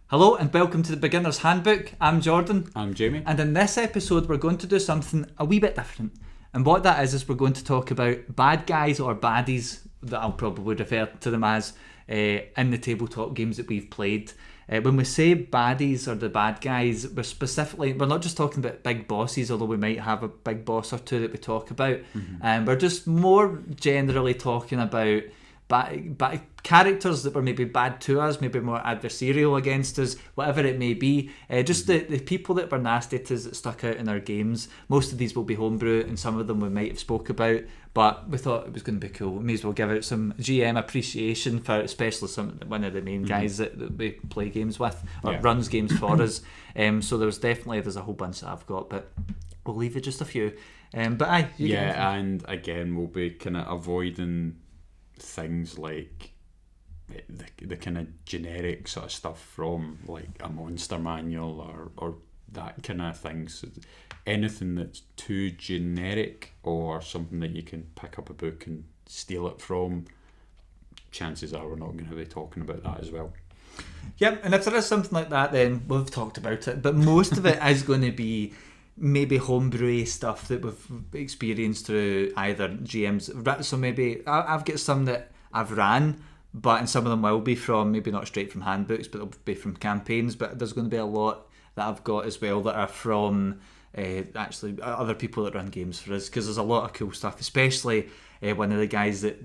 Hello and welcome to the Beginner's Handbook. I'm Jordan. I'm Jamie. And in this episode we're going to do something a wee bit different. And what that is we're going to talk about bad guys or baddies, that I'll probably refer to them as, in the tabletop games that we've played. When we say baddies or the bad guys, we're not just talking about big bosses, although we might have a big boss or two that we talk about. We're just more generally talking about bad characters that were maybe bad to us, maybe more adversarial against us, whatever it may be. Just the people that were nasty to us that stuck out in our games. Most of these will be homebrew, and some of them we might have spoke about, but we thought it was going to be cool. We may as well give out some GM appreciation for especially one of the main guys that we play games with, or runs games for us. So there's a whole bunch that I've got, but we'll leave it just a few. But aye, and again we'll be kind of avoiding things like the kind of generic sort of stuff from like a monster manual or that kind of thing. So anything that's too generic or something that you can pick up a book and steal it from, chances are we're not going to be talking about that as well. Yep, and if there is something like that, then we've talked about it, but most of it is going to be maybe homebrew stuff that we've experienced through either GMs. So maybe I've got some that I've ran, and some of them will be from, maybe not straight from handbooks, but they'll be from campaigns. But there's going to be a lot that I've got as well that are from actually other people that run games for us, because there's a lot of cool stuff, especially one of the guys that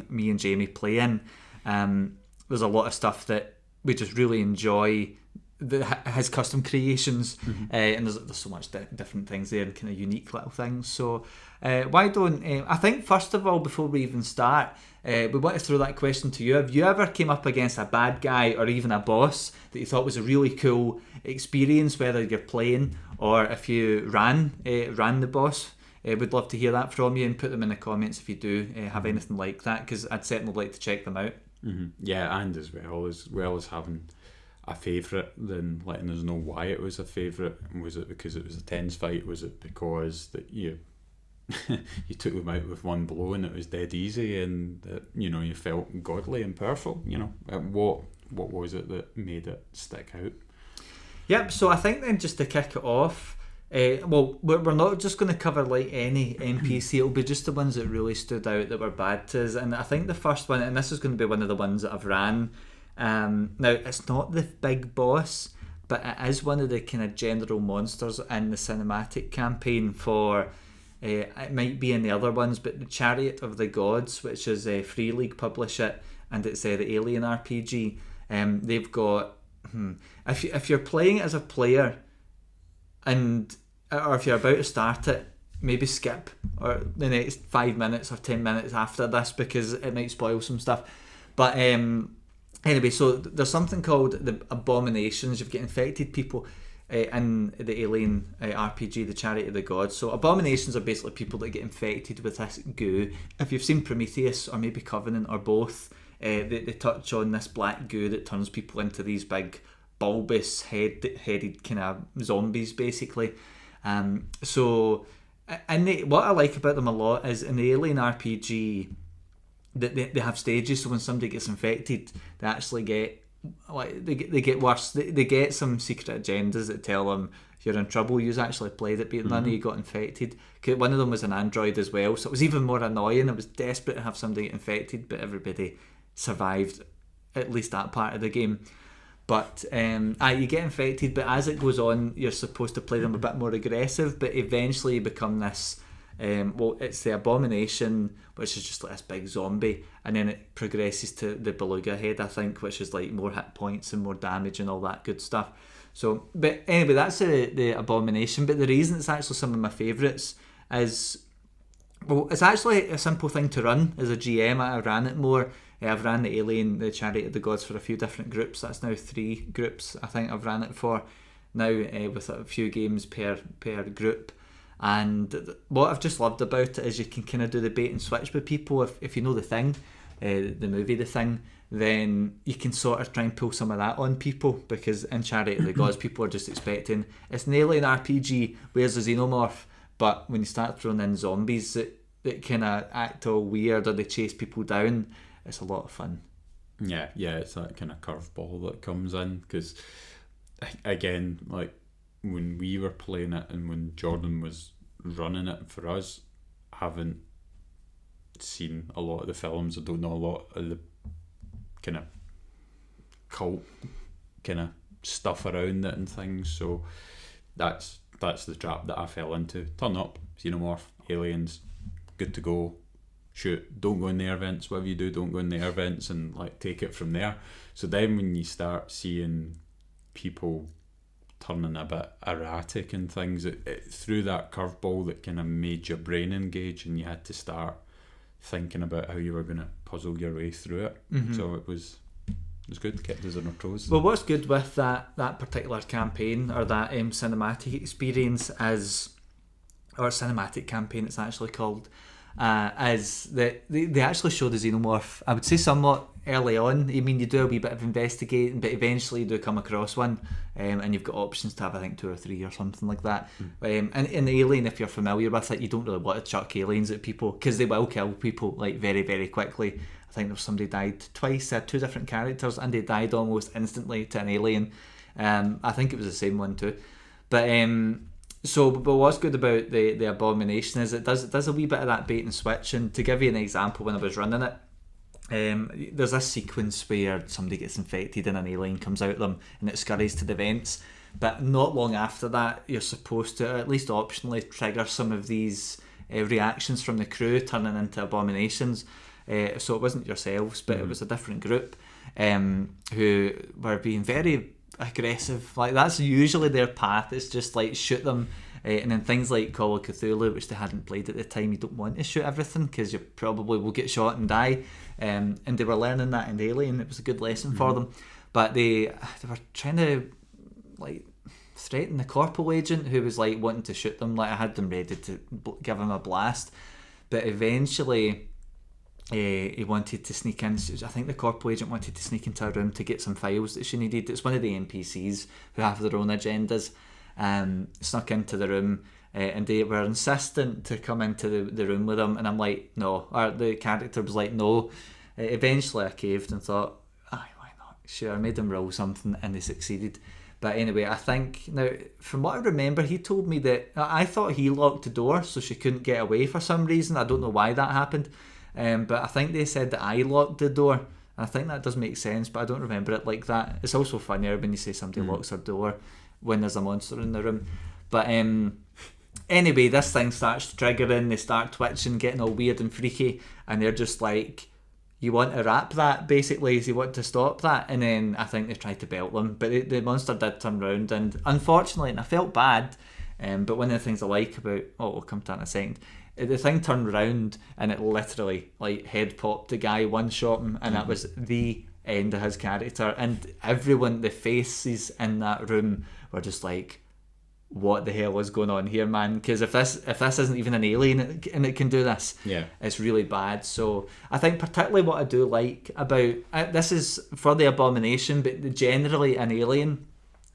me and Jamie play in. There's a lot of stuff that we just really enjoy, his custom creations, and there's so much different things there and kind of unique little things. So why don't I think first of all, before we even start, we want to throw that question to you. Have you ever came up against a bad guy or even a boss that you thought was a really cool experience, whether you're playing or if you ran the boss? We'd love to hear that from you, and put them in the comments if you do have anything like that, because I'd certainly like to check them out. Yeah, and as well as having a favourite, then letting us know why it was a favourite. Was it because it was a tense fight? Was it because that you you took them out with one blow and it was dead easy, and that, you felt godly and powerful? What was it that made it stick out? Yep. So I think then, just to kick it off, we're not just going to cover like any NPC. It'll be just the ones that really stood out that were bad to us. And I think the first one, and this is going to be one of the ones that I've ran. Now, it's not the big boss, but it is one of the kind of general monsters in the cinematic campaign for, it might be in the other ones, but the Chariot of the Gods, which is Free League publish it, and it's the Alien RPG. They've got, if you're playing it as a player, or if you're about to start it, maybe skip or the next 5 minutes or 10 minutes after this, because it might spoil some stuff. But anyway, so there's something called the Abominations. You've got infected people in the Alien RPG, the Chariot of the Gods. So Abominations are basically people that get infected with this goo. If you've seen Prometheus or maybe Covenant or both, they touch on this black goo that turns people into these big bulbous headed kind of zombies, basically. What I like about them a lot is in the Alien RPG, they have stages. So when somebody gets infected, they actually get they get worse. They get some secret agendas that tell them you're in trouble. You've actually played it, but none of you got infected. One of them was an android as well, so it was even more annoying. I was desperate to have somebody get infected, but everybody survived at least that part of the game. But you get infected, but as it goes on, you're supposed to play them a bit more aggressive, but eventually you become this, it's the Abomination, which is just like this big zombie, and then it progresses to the Beluga Head, I think, which is like more hit points and more damage and all that good stuff. So, but anyway, that's the Abomination. But the reason it's actually some of my favourites is, it's actually a simple thing to run as a GM. I ran it more. I've ran the Alien, the Chariot of the Gods for a few different groups. That's now 3 groups I think I've ran it for now, with a few games per group. And what I've just loved about it is you can kind of do the bait and switch with people. If you know The Thing, the movie The Thing, then you can sort of try and pull some of that on people, because in Chariot of the Gods people are just expecting it's an alien RPG, where's a xenomorph, but when you start throwing in zombies that kind of act all weird or they chase people down, it's a lot of fun. Yeah, it's that kind of curveball that comes in, because again, like when we were playing it and when Jordan was running it for us, I haven't seen a lot of the films. I don't know a lot of the kind of cult kind of stuff around it and things. So that's the trap that I fell into. Turn up, xenomorph, aliens, good to go. Shoot, don't go in the air vents. Whatever you do, don't go in the air vents, and like take it from there. So then when you start seeing people turning a bit erratic and things, it threw that curveball that kind of made your brain engage, and you had to start thinking about how you were going to puzzle your way through it. So it was good, kept us on our toes. Well, what's good with that particular campaign, or that cinematic experience, or cinematic campaign it's actually called, is that they actually show the xenomorph, I would say, somewhat early on. I mean, you do a wee bit of investigating, but eventually you do come across one, and you've got options to have, I think, 2 or 3 or something like that. And in Alien, if you're familiar with it, you don't really want to chuck aliens at people, because they will kill people like very, very quickly. I think there was somebody died twice, 2 different characters, and they died almost instantly to an alien. I think it was the same one too. But what's good about the Abomination is it does a wee bit of that bait and switch. And to give you an example, when I was running it, there's a sequence where somebody gets infected and an alien comes out of them and it scurries to the vents. But not long after that, you're supposed to, at least optionally, trigger some of these reactions from the crew turning into abominations. So it wasn't yourselves, but it was a different group who were being very aggressive. Like, that's usually their path. It's just like shoot them. And then things like Call of Cthulhu, which they hadn't played at the time, you don't want to shoot everything because you probably will get shot and die. And they were learning that in Alien. It was a good lesson for them. But they were trying to like threaten the corporal agent who was like wanting to shoot them. Like, I had them ready to give him a blast, but eventually he wanted to sneak in. I think the corporal agent wanted to sneak into a room to get some files that she needed. It's one of the NPCs who have their own agendas. Snuck into the room, and they were insistent to come into the room with him, and I'm like, no. Or the character was like, no. Eventually I caved and thought, why not? Sure, I made them roll something, and they succeeded. But anyway, I think, now, from what I remember, he told me that, I thought he locked the door so she couldn't get away for some reason. I don't know why that happened, but I think they said that I locked the door. I think that does make sense, but I don't remember it like that. It's also funnier when you say somebody locks their door when there's a monster in the room. But anyway, this thing starts triggering, they start twitching, getting all weird and freaky, and they're just like, you want to wrap that, basically, you want to stop that. And then I think they tried to belt them, but the monster did turn round, and unfortunately, and I felt bad, but one of the things I like about, we'll come to that in a second, the thing turned round and it literally like head popped the guy, one shot him, and that was the end of his character. And everyone, the faces in that room were just like, what the hell is going on here, man? Because if this isn't even an alien and it can do this, it's really bad. So I think particularly what I do like about this is for the Abomination, but generally an Alien,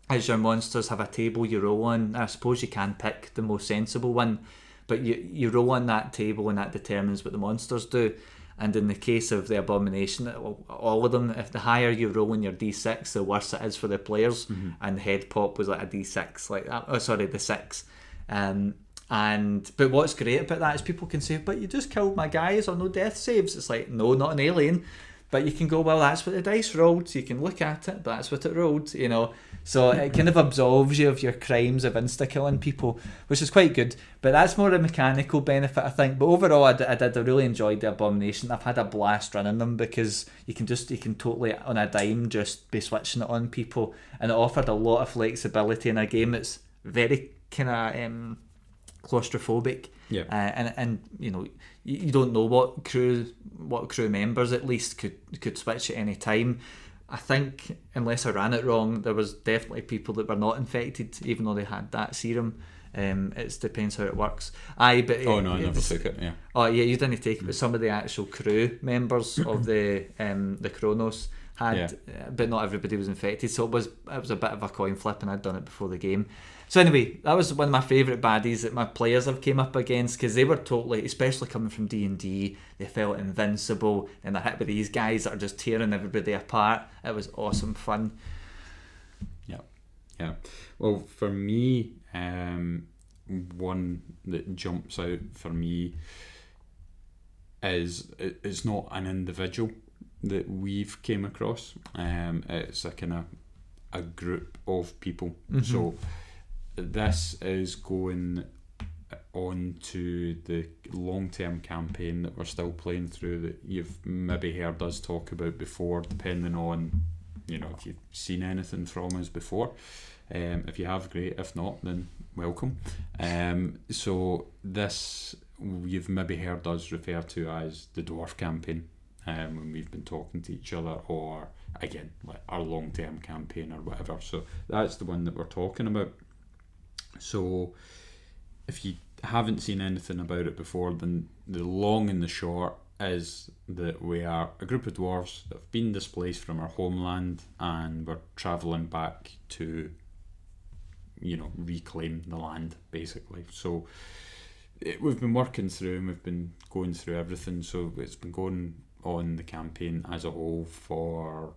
as your monsters have a table you roll on. I suppose you can pick the most sensible one, but you roll on that table and that determines what the monsters do. And in the case of the Abomination, all of them, if the higher you roll in your D6, the worse it is for the players. And head pop was like a D6, like that. Oh, sorry, the 6. But what's great about that is people can say, but you just killed my guys, or no death saves. It's like, no, not an alien. But you can go, well, that's what the dice rolled. So you can look at it, but that's what it rolled, you know. So it kind of absolves you of your crimes of insta-killing people, which is quite good. But that's more a mechanical benefit, I think. But overall, I really enjoyed the Abomination. I've had a blast running them because you can totally, on a dime, just be switching it on people. And it offered a lot of flexibility in a game that's very kind of claustrophobic. Yeah. And you know, you don't know what crew members at least could switch at any time. I think, unless I ran it wrong, there was definitely people that were not infected, even though they had that serum. It depends how it works. I never took it. Yeah. Oh yeah, you didn't take it. But some of the actual crew members of the Kronos, had, but not everybody was infected. So it was a bit of a coin flip, and I'd done it before the game. So anyway, that was one of my favourite baddies that my players have came up against, because they were totally, especially coming from D&D, they felt invincible, and they're hit with these guys that are just tearing everybody apart. It was awesome fun. Yeah. Well, for me, one that jumps out for me is it's not an individual that we've came across. It's a kind of a group of people. Mm-hmm. So this is going on to the long-term campaign that we're still playing through, that you've maybe heard us talk about before, depending on, you know, if you've seen anything from us before. If you have, great. If not, then welcome. So this, you've maybe heard us refer to as the Dwarf campaign, when we've been talking to each other, or again, like our long-term campaign or whatever. So that's the one that we're talking about. So if you haven't seen anything about it before, then the long and the short is that we are a group of dwarves that have been displaced from our homeland, and we're travelling back to, you know, reclaim the land, basically. So we've been working through, and we've been going through everything. So it's been going on, the campaign as a whole, for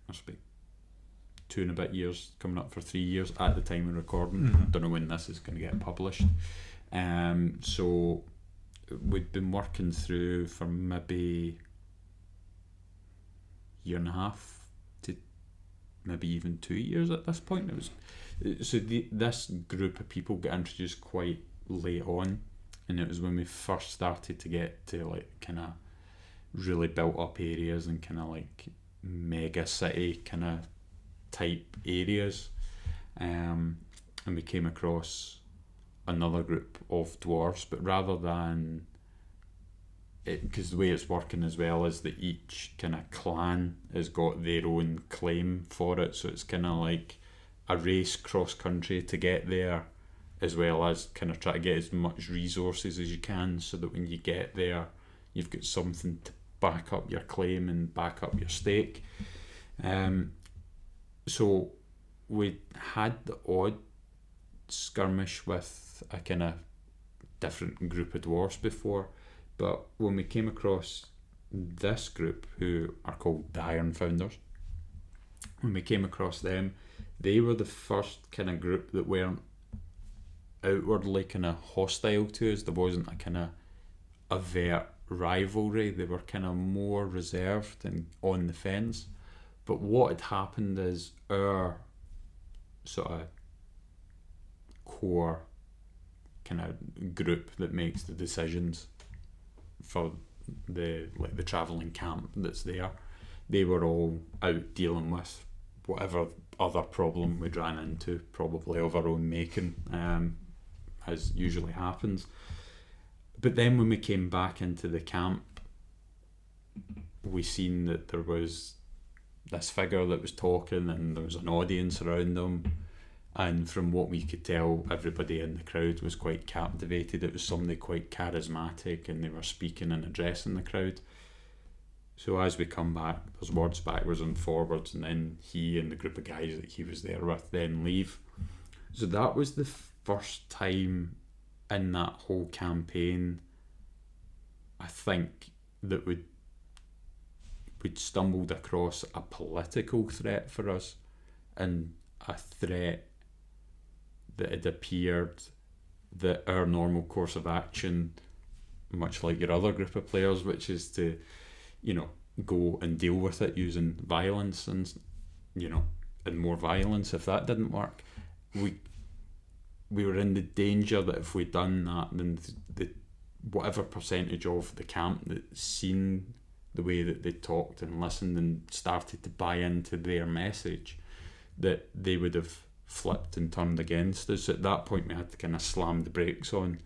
must be 2 and a bit years, coming up for 3 years at the time of recording. Mm-hmm. Don't know when this is going to get published. So we'd been working through for maybe a year and a half to maybe even 2 years at this point. It was so this group of people got introduced quite late on, and it was when we first started to get to like kind of really built up areas and kind of like mega city kind of type areas, and we came across another group of dwarves, but rather than it, because the way it's working as well is that each kind of clan has got their own claim for it, so it's kind of like a race cross country to get there, as well as kind of try to get as much resources as you can, so that when you get there you've got something to back up your claim and back up your stake. So we had the odd skirmish with a kind of different group of dwarves before, but when we came across this group, who are called the Iron Founders, when we came across them, they were the first kind of group that weren't outwardly kind of hostile to us. There wasn't a kind of overt rivalry. They were kind of more reserved and on the fence. But what had happened is our sort of core kind of group that makes the decisions for the travelling camp that's there, they were all out dealing with whatever other problem we'd ran into, probably of our own making, as usually happens. But then when we came back into the camp, we seen that there was this figure that was talking, and there was an audience around them, and from what we could tell, everybody in the crowd was quite captivated. It was somebody quite charismatic, and they were speaking and addressing the crowd. So as we come back, there's words backwards and forwards, and then he and the group of guys that he was there with then leave. So that was the first time in that whole campaign, I think, that we'd stumbled across a political threat for us, and a threat that had appeared that our normal course of action, much like your other group of players, which is to, you know, go and deal with it using violence and, you know, and more violence. If that didn't work, we were in the danger that if we'd done that, then the whatever percentage of the camp that seen the way that they talked and listened and started to buy into their message, that they would have flipped and turned against us. At that point we had to kind of slam the brakes on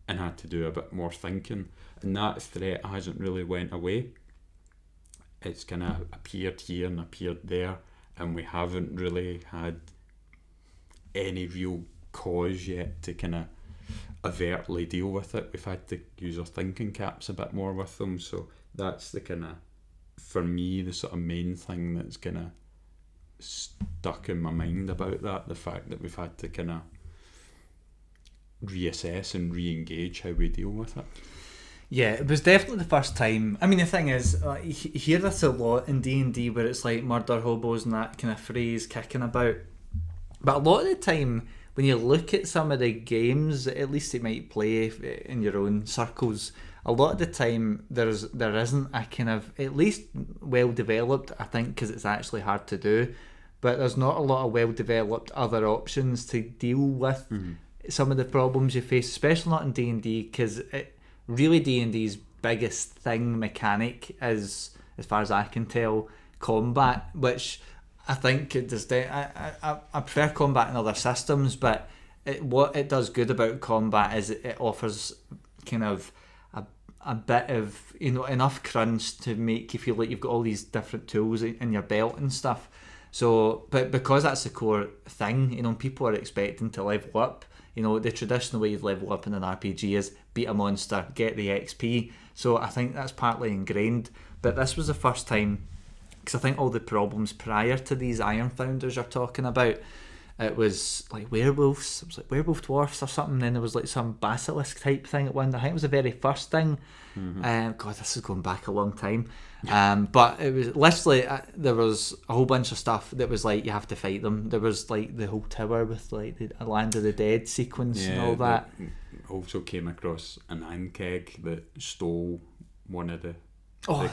and had to do a bit more thinking, and that threat hasn't really went away. It's kind of appeared here and appeared there, and we haven't really had any real cause yet to kind of overtly deal with it. We've had to use our thinking caps a bit more with them, so that's the kind of for me, the sort of main thing that's kind of stuck in my mind about that, the fact that we've had to kind of reassess and re-engage how we deal with it. Yeah, it was definitely the first time. I mean, the thing is, you hear this a lot in D&D where it's like murder hobos and that kind of phrase kicking about. But a lot of the time, when you look at some of the games, at least it might play in your own circles, a lot of the time there isn't a kind of, at least well developed, I think, because it's actually hard to do, but there's not a lot of well developed other options to deal with some of the problems you face, especially not in D&D, because really D&D's biggest mechanic is, as far as I can tell, combat, which I think it does. I prefer combat in other systems, but what it does good about combat is it offers kind of a bit of, enough crunch to make you feel like you've got all these different tools in your belt and stuff. So, but because that's the core thing, people are expecting to level up. The traditional way you level up in an RPG is beat a monster, get the XP. So I think that's partly ingrained. But this was the first time, because I think all the problems prior to these Iron Founders you're talking about, it was like werewolves, it was like werewolf dwarfs or something, then there was like some basilisk type thing at one. I think it was the very first thing. God, this is going back a long time. But it was literally, there was a whole bunch of stuff that was like you have to fight them. There was like the whole tower with like the Land of the Dead sequence and all that. Also came across an iron keg that stole one of the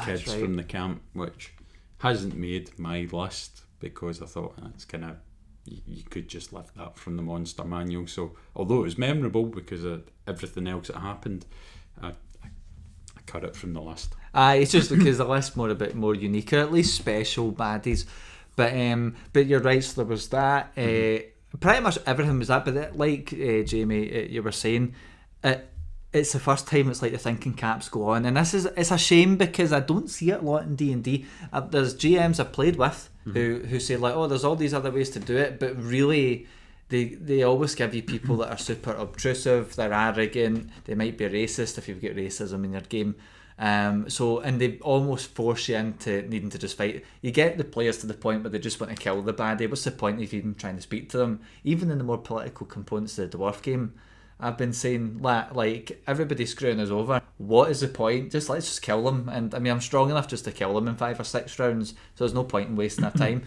kids from the camp, which hasn't made my list because I thought that's kind of, you could just lift that from the monster manual. So although it was memorable because of everything else that happened, I cut it from the list. It's just because the list's a bit more unique, or at least special baddies. But you're right, so there was that. Pretty much everything was that, but like Jamie, you were saying, it's the first time it's like the thinking caps go on, and it's a shame because I don't see it a lot in D&D. There's GMs I've played with who say like, oh, there's all these other ways to do it, but really they always give you people that are super obtrusive, they're arrogant, they might be racist if you've got racism in your game. And they almost force you into needing to just fight. You get the players to the point where they just want to kill the baddie. What's the point of even trying to speak to them? Even in the more political components of the dwarf game, I've been saying like everybody's screwing us over. What is the point? Let's just kill them. And I mean, I'm strong enough just to kill them in 5 or 6 rounds, so there's no point in wasting our time.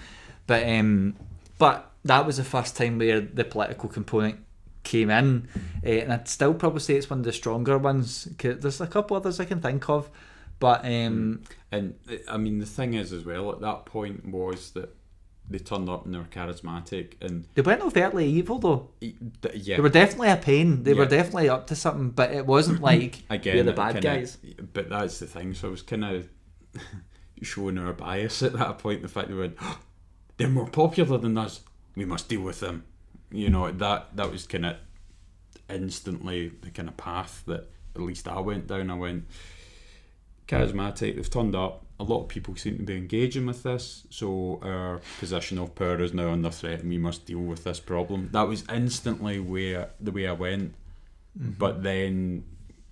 But that was the first time where the political component came in, and I'd still probably say it's one of the stronger ones, because there's a couple others I can think of, but and I mean the thing is as well, at that point was that they turned up and they were charismatic, and they weren't overtly evil though. Yeah, they were definitely a pain, they were definitely up to something, but it wasn't like again, we're the bad guys. But that's the thing, so I was kind of showing our bias at that point, the fact they went, oh, they're more popular than us, we must deal with them. That was kind of instantly the kind of path that at least I went down. I went charismatic, they've turned up, a lot of people seem to be engaging with this, so our position of power is now under threat and we must deal with this problem. That was instantly the way I went. But then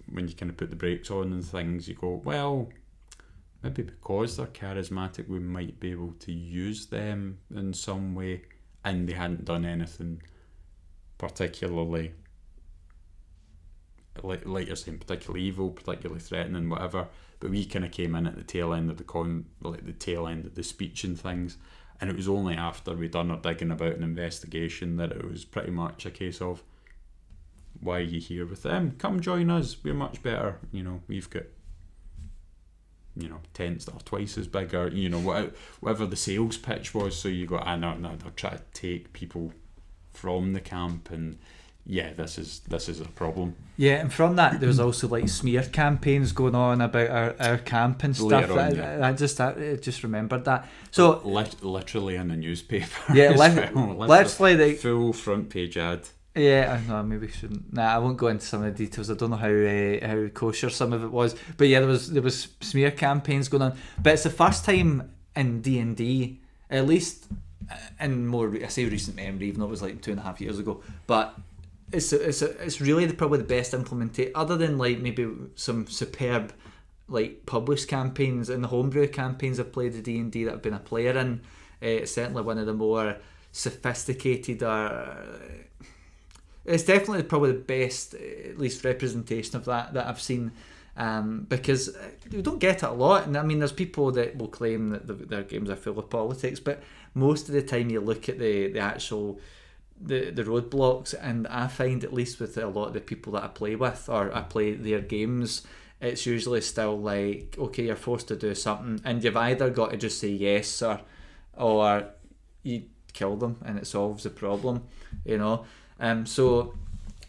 when you kind of put the brakes on and things, you go, well, maybe because they're charismatic we might be able to use them in some way, and they hadn't done anything particularly, like you're saying, particularly evil, particularly threatening, whatever. But we kind of came in at the tail end of the tail end of the speech and things, and it was only after we'd done our digging about an investigation that it was pretty much a case of, why are you here with them? Come join us, we're much better. We've got tents that are twice as big, or whatever the sales pitch was. So you go, no, they'll try to take people from the camp, and yeah, this is a problem. Yeah, and from that there was also like smear campaigns going on about our camp and stuff. I just remembered that. So literally in the newspaper. Yeah, literally the full front page ad. Yeah, I know, maybe shouldn't. I won't go into some of the details. I don't know how kosher some of it was, but yeah, there was smear campaigns going on. But it's the first time in D&D, at least in more, I say recent memory, even though it was like 2.5 years ago. But it's really probably the best implementation, other than like maybe some superb like published campaigns and the homebrew campaigns I've played the D&D that I've been a player in. It's certainly one of the more sophisticated, it's definitely probably the best, at least representation of that I've seen, because you don't get it a lot. And I mean, there's people that will claim that their games are full of politics, but most of the time you look at the actual the roadblocks, and I find, at least with a lot of the people that I play with or I play their games, it's usually still like, okay, you're forced to do something, and you've either got to just say yes or you kill them and it solves the problem, you know. So,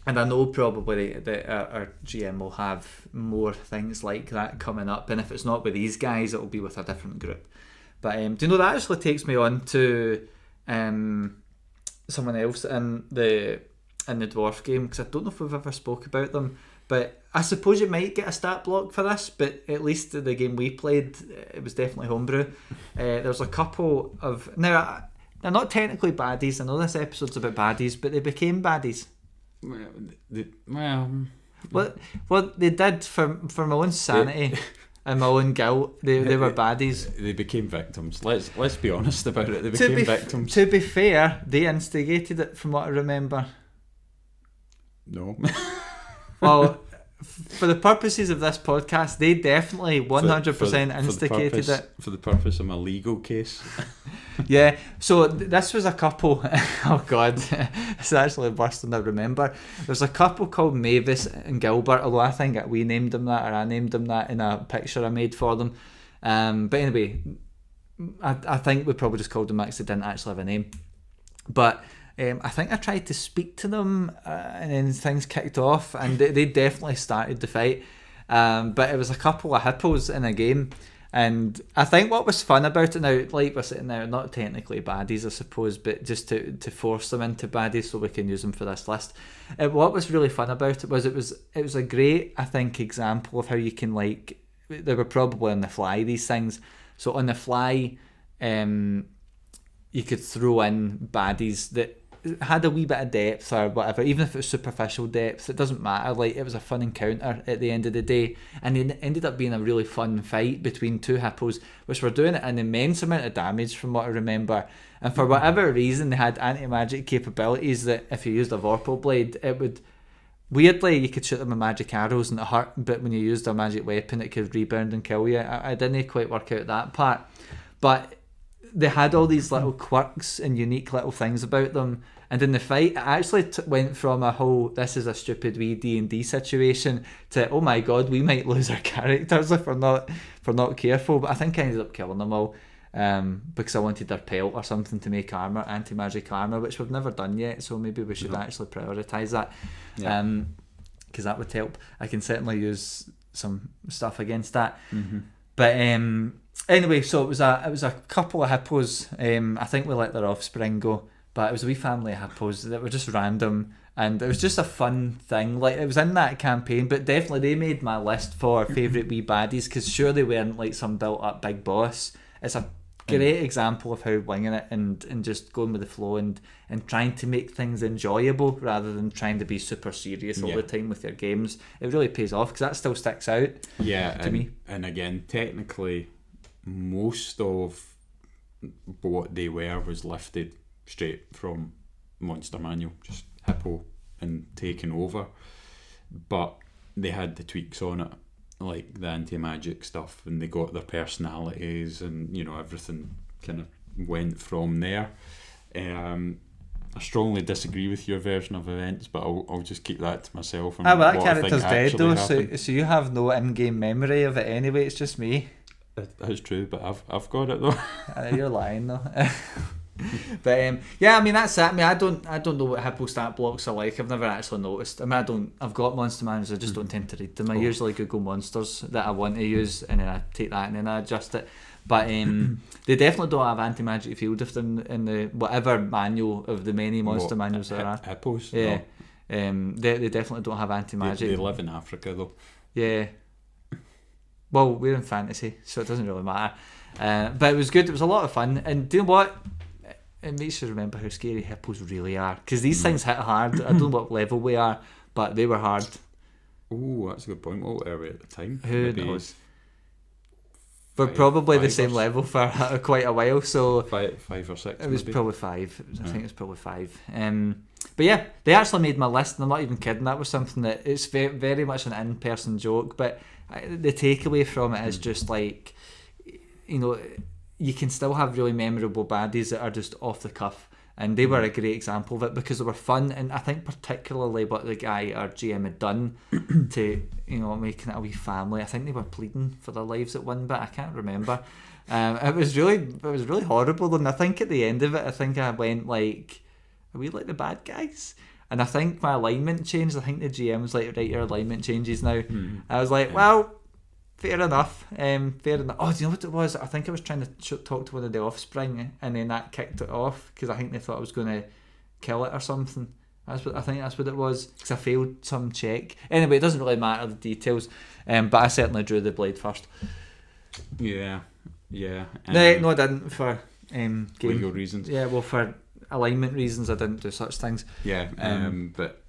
and I know probably that our GM will have more things like that coming up, and if it's not with these guys, it'll be with a different group. But do you know, that actually takes me on to someone else in the dwarf game, because I don't know if we've ever spoke about them, but I suppose you might get a stat block for this, but at least the game we played, it was definitely homebrew. There's a couple of, now they're not technically baddies, I know this episode's about baddies, but they became baddies. Well, they did for my own sanity and my own guilt. They were baddies. They became victims. Let's be honest about it. They became victims. To be fair, they instigated it, from what I remember. No. Well, for the purposes of this podcast, they definitely 100% instigated it. For the purpose of my legal case. Yeah, so this was a couple. Oh God, it's actually worse than I remember. There's a couple called Mavis and Gilbert, although I think we named them that, or I named them that in a picture I made for them. But anyway, I think we probably just called them that because they didn't actually have a name. But I think I tried to speak to them, and then things kicked off, and they definitely started the fight. But it was a couple of hippos in a game. And I think what was fun about it, now, like we're sitting there, not technically baddies I suppose, but just to force them into baddies so we can use them for this list. What was really fun about it was a great, I think, example of how you can, like, they were probably on the fly, these things. So on the fly, you could throw in baddies that had a wee bit of depth or whatever, even if it was superficial depth, it doesn't matter. Like, it was a fun encounter at the end of the day, and it ended up being a really fun fight between two hippos, which were doing an immense amount of damage from what I remember. And for whatever reason, they had anti-magic capabilities that if you used a Vorpal blade, it would, weirdly, you could shoot them with magic arrows and it hurt, but when you used a magic weapon, it could rebound and kill you. I didn't quite work out that part, but they had all these little quirks and unique little things about them. And in the fight, it actually went from a whole, this is a stupid wee D&D situation, to, oh my God, we might lose our characters if we're not careful. But I think I ended up killing them all, because I wanted their pelt or something to make armour, anti-magic armour, which we've never done yet, so maybe we should actually prioritise that. Yeah. Because that would help. I can certainly use some stuff against that. Mm-hmm. But anyway, so it was a couple of hippos. I think we let their offspring go, but it was a wee family of hippos that were just random, and it was just a fun thing. Like, it was in that campaign, but definitely they made my list for favourite wee baddies, because sure, they weren't like some built up big boss. It's a great example of how winging it and just going with the flow and trying to make things enjoyable rather than trying to be super serious all the time with your games. It really pays off, because that still sticks out to me. And again, technically, most of what they were was lifted straight from Monster Manual, just hippo and taken over, but they had the tweaks on it, like the anti-magic stuff, and they got their personalities, and you know, everything kind of went from there. I strongly disagree with your version of events, but I'll just keep that to myself. And that character's dead though, so you have no in-game memory of it anyway. It's just me. That's true, but I've got it though. You're lying though. But yeah, I mean, that's it. I mean, I don't know what hippo stat blocks are like. I've never actually noticed. I mean, I've got monster manuals, I just don't tend to read them. I usually Google monsters that I want to use, and then I take that and then I adjust it. But they definitely don't have anti-magic field if they're in the whatever manual of the many monster manuals there are. Hippos? Yeah. No. They definitely don't have anti-magic. They live in Africa though. Yeah. Well, we're in fantasy, so it doesn't really matter. But it was good. It was a lot of fun. And do you know what? It makes you remember how scary hippos really are, because these things hit hard. I don't know what level we are, but they were hard. Oh, that's a good point. What were we at the time? Who knows? we're probably the five same or level for quite a while. So five or six. it was maybe. probably five. I think it was probably five. But yeah, they actually made my list, and I'm not even kidding. That was something that it's very, very much an in-person joke, but the takeaway from it is just like, you know, you can still have really memorable baddies that are just off the cuff, and they were a great example of it because they were fun, and I think particularly what the guy, our GM, had done to, you know, making it a wee family. I think they were pleading for their lives at one bit. I can't remember. It was really horrible, and I think at the end of it, I think I went like, are we like the bad guys? And I think my alignment changed. I think the GM was like, right, your alignment changes now. I was like, well, fair enough. Fair enough. Oh, do you know what it was? I think I was trying to talk to one of the offspring, and then that kicked it off because I think they thought I was going to kill it or something. I think that's what it was, because I failed some check. Anyway, it doesn't really matter the details, but I certainly drew the blade first. Yeah. No, I didn't for game legal reasons. Yeah, well, for alignment reasons, I didn't do such things. Yeah, but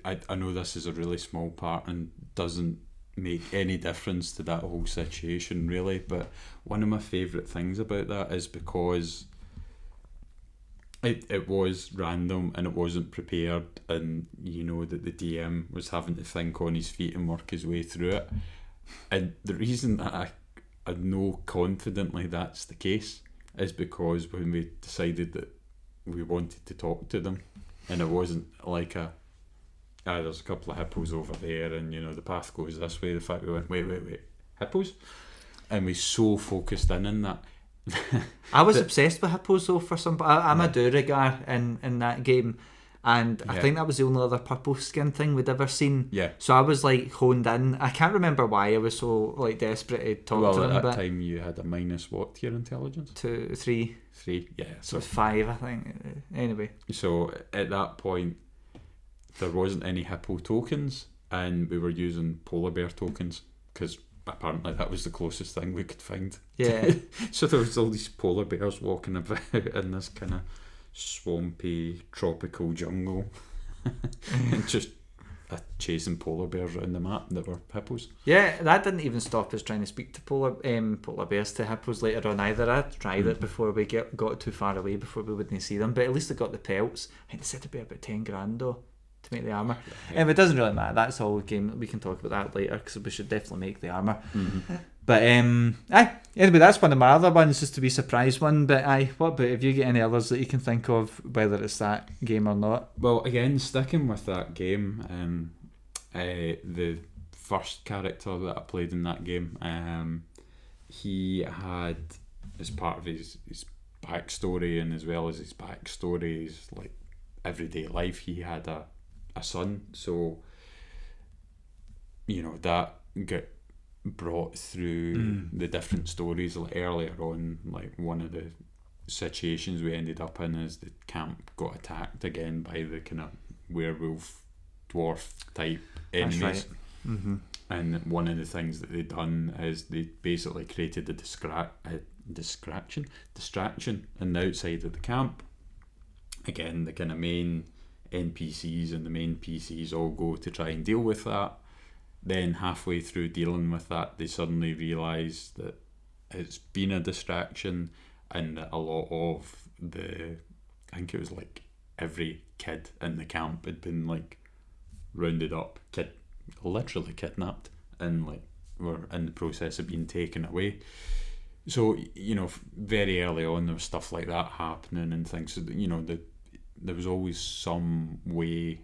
I know this is a really small part and doesn't make any difference to that whole situation, really. But one of my favourite things about that is because it was random and it wasn't prepared, and you know that the DM was having to think on his feet and work his way through it. And the reason that I know confidently that's the case is because when we decided that we wanted to talk to them, and it wasn't like there's a couple of hippos over there, and you know the path goes this way. The fact we went, wait, hippos, and we so focused in on that. I was obsessed with hippos though. For some, I'm a Durigar in that game, and I think that was the only other purple skin thing we'd ever seen. Yeah. So I was like honed in. I can't remember why I was so like desperate to talk to them. Well, at that time you had a minus what to your intelligence? 3. Yeah. So it was 5, I think. Anyway. So at that point, there wasn't any hippo tokens, and we were using polar bear tokens because apparently that was the closest thing we could find. Yeah. So there was all these polar bears walking about in this kind of swampy tropical jungle and just chasing polar bears around the map that were hippos. Yeah, that didn't even stop us trying to speak to polar bears to hippos later on either. I tried it before we got too far away before we wouldn't see them, but at least I got the pelts. I think they said it'd be about 10 grand though to make the armour. It doesn't really matter, that's all game. We can talk about that later because we should definitely make the armour. But anyway, that's one of my other ones, just to be surprised one. But what about if you get any others that you can think of, whether it's that game or not? Well, again, sticking with that game, the first character that I played in that game, he had, as part of his backstory, and as well as his backstory, his like everyday life, he had a son. So you know that got brought through the different stories. Like earlier on, like one of the situations we ended up in is the camp got attacked again by the kind of werewolf dwarf type enemies. That's right. And one of the things that they'd done is they basically created a distraction on the outside of the camp. Again, the kind of main NPCs and the main PCs all go to try and deal with that. Then halfway through dealing with that, they suddenly realise that it's been a distraction, and that a lot of I think it was like every kid in the camp had been like rounded up, literally kidnapped, and like were in the process of being taken away. So you know, very early on there was stuff like that happening and things. So you know, there was always some way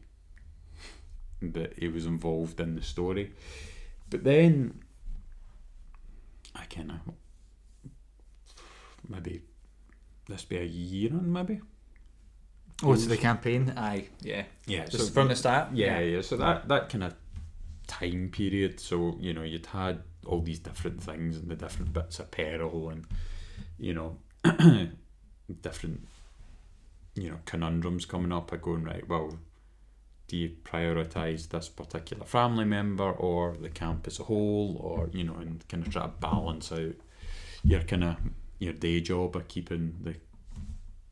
that he was involved in the story. But then I kind of maybe this be a year on maybe. Oh, to the campaign? Aye, yeah. Just so from the start? Yeah. So that kind of time period, so you know, you'd had all these different things and the different bits of peril and you know different, you know, conundrums coming up of going, right, well, do you prioritise this particular family member or the camp as a whole, or you know, and kind of try to balance out your day job of keeping the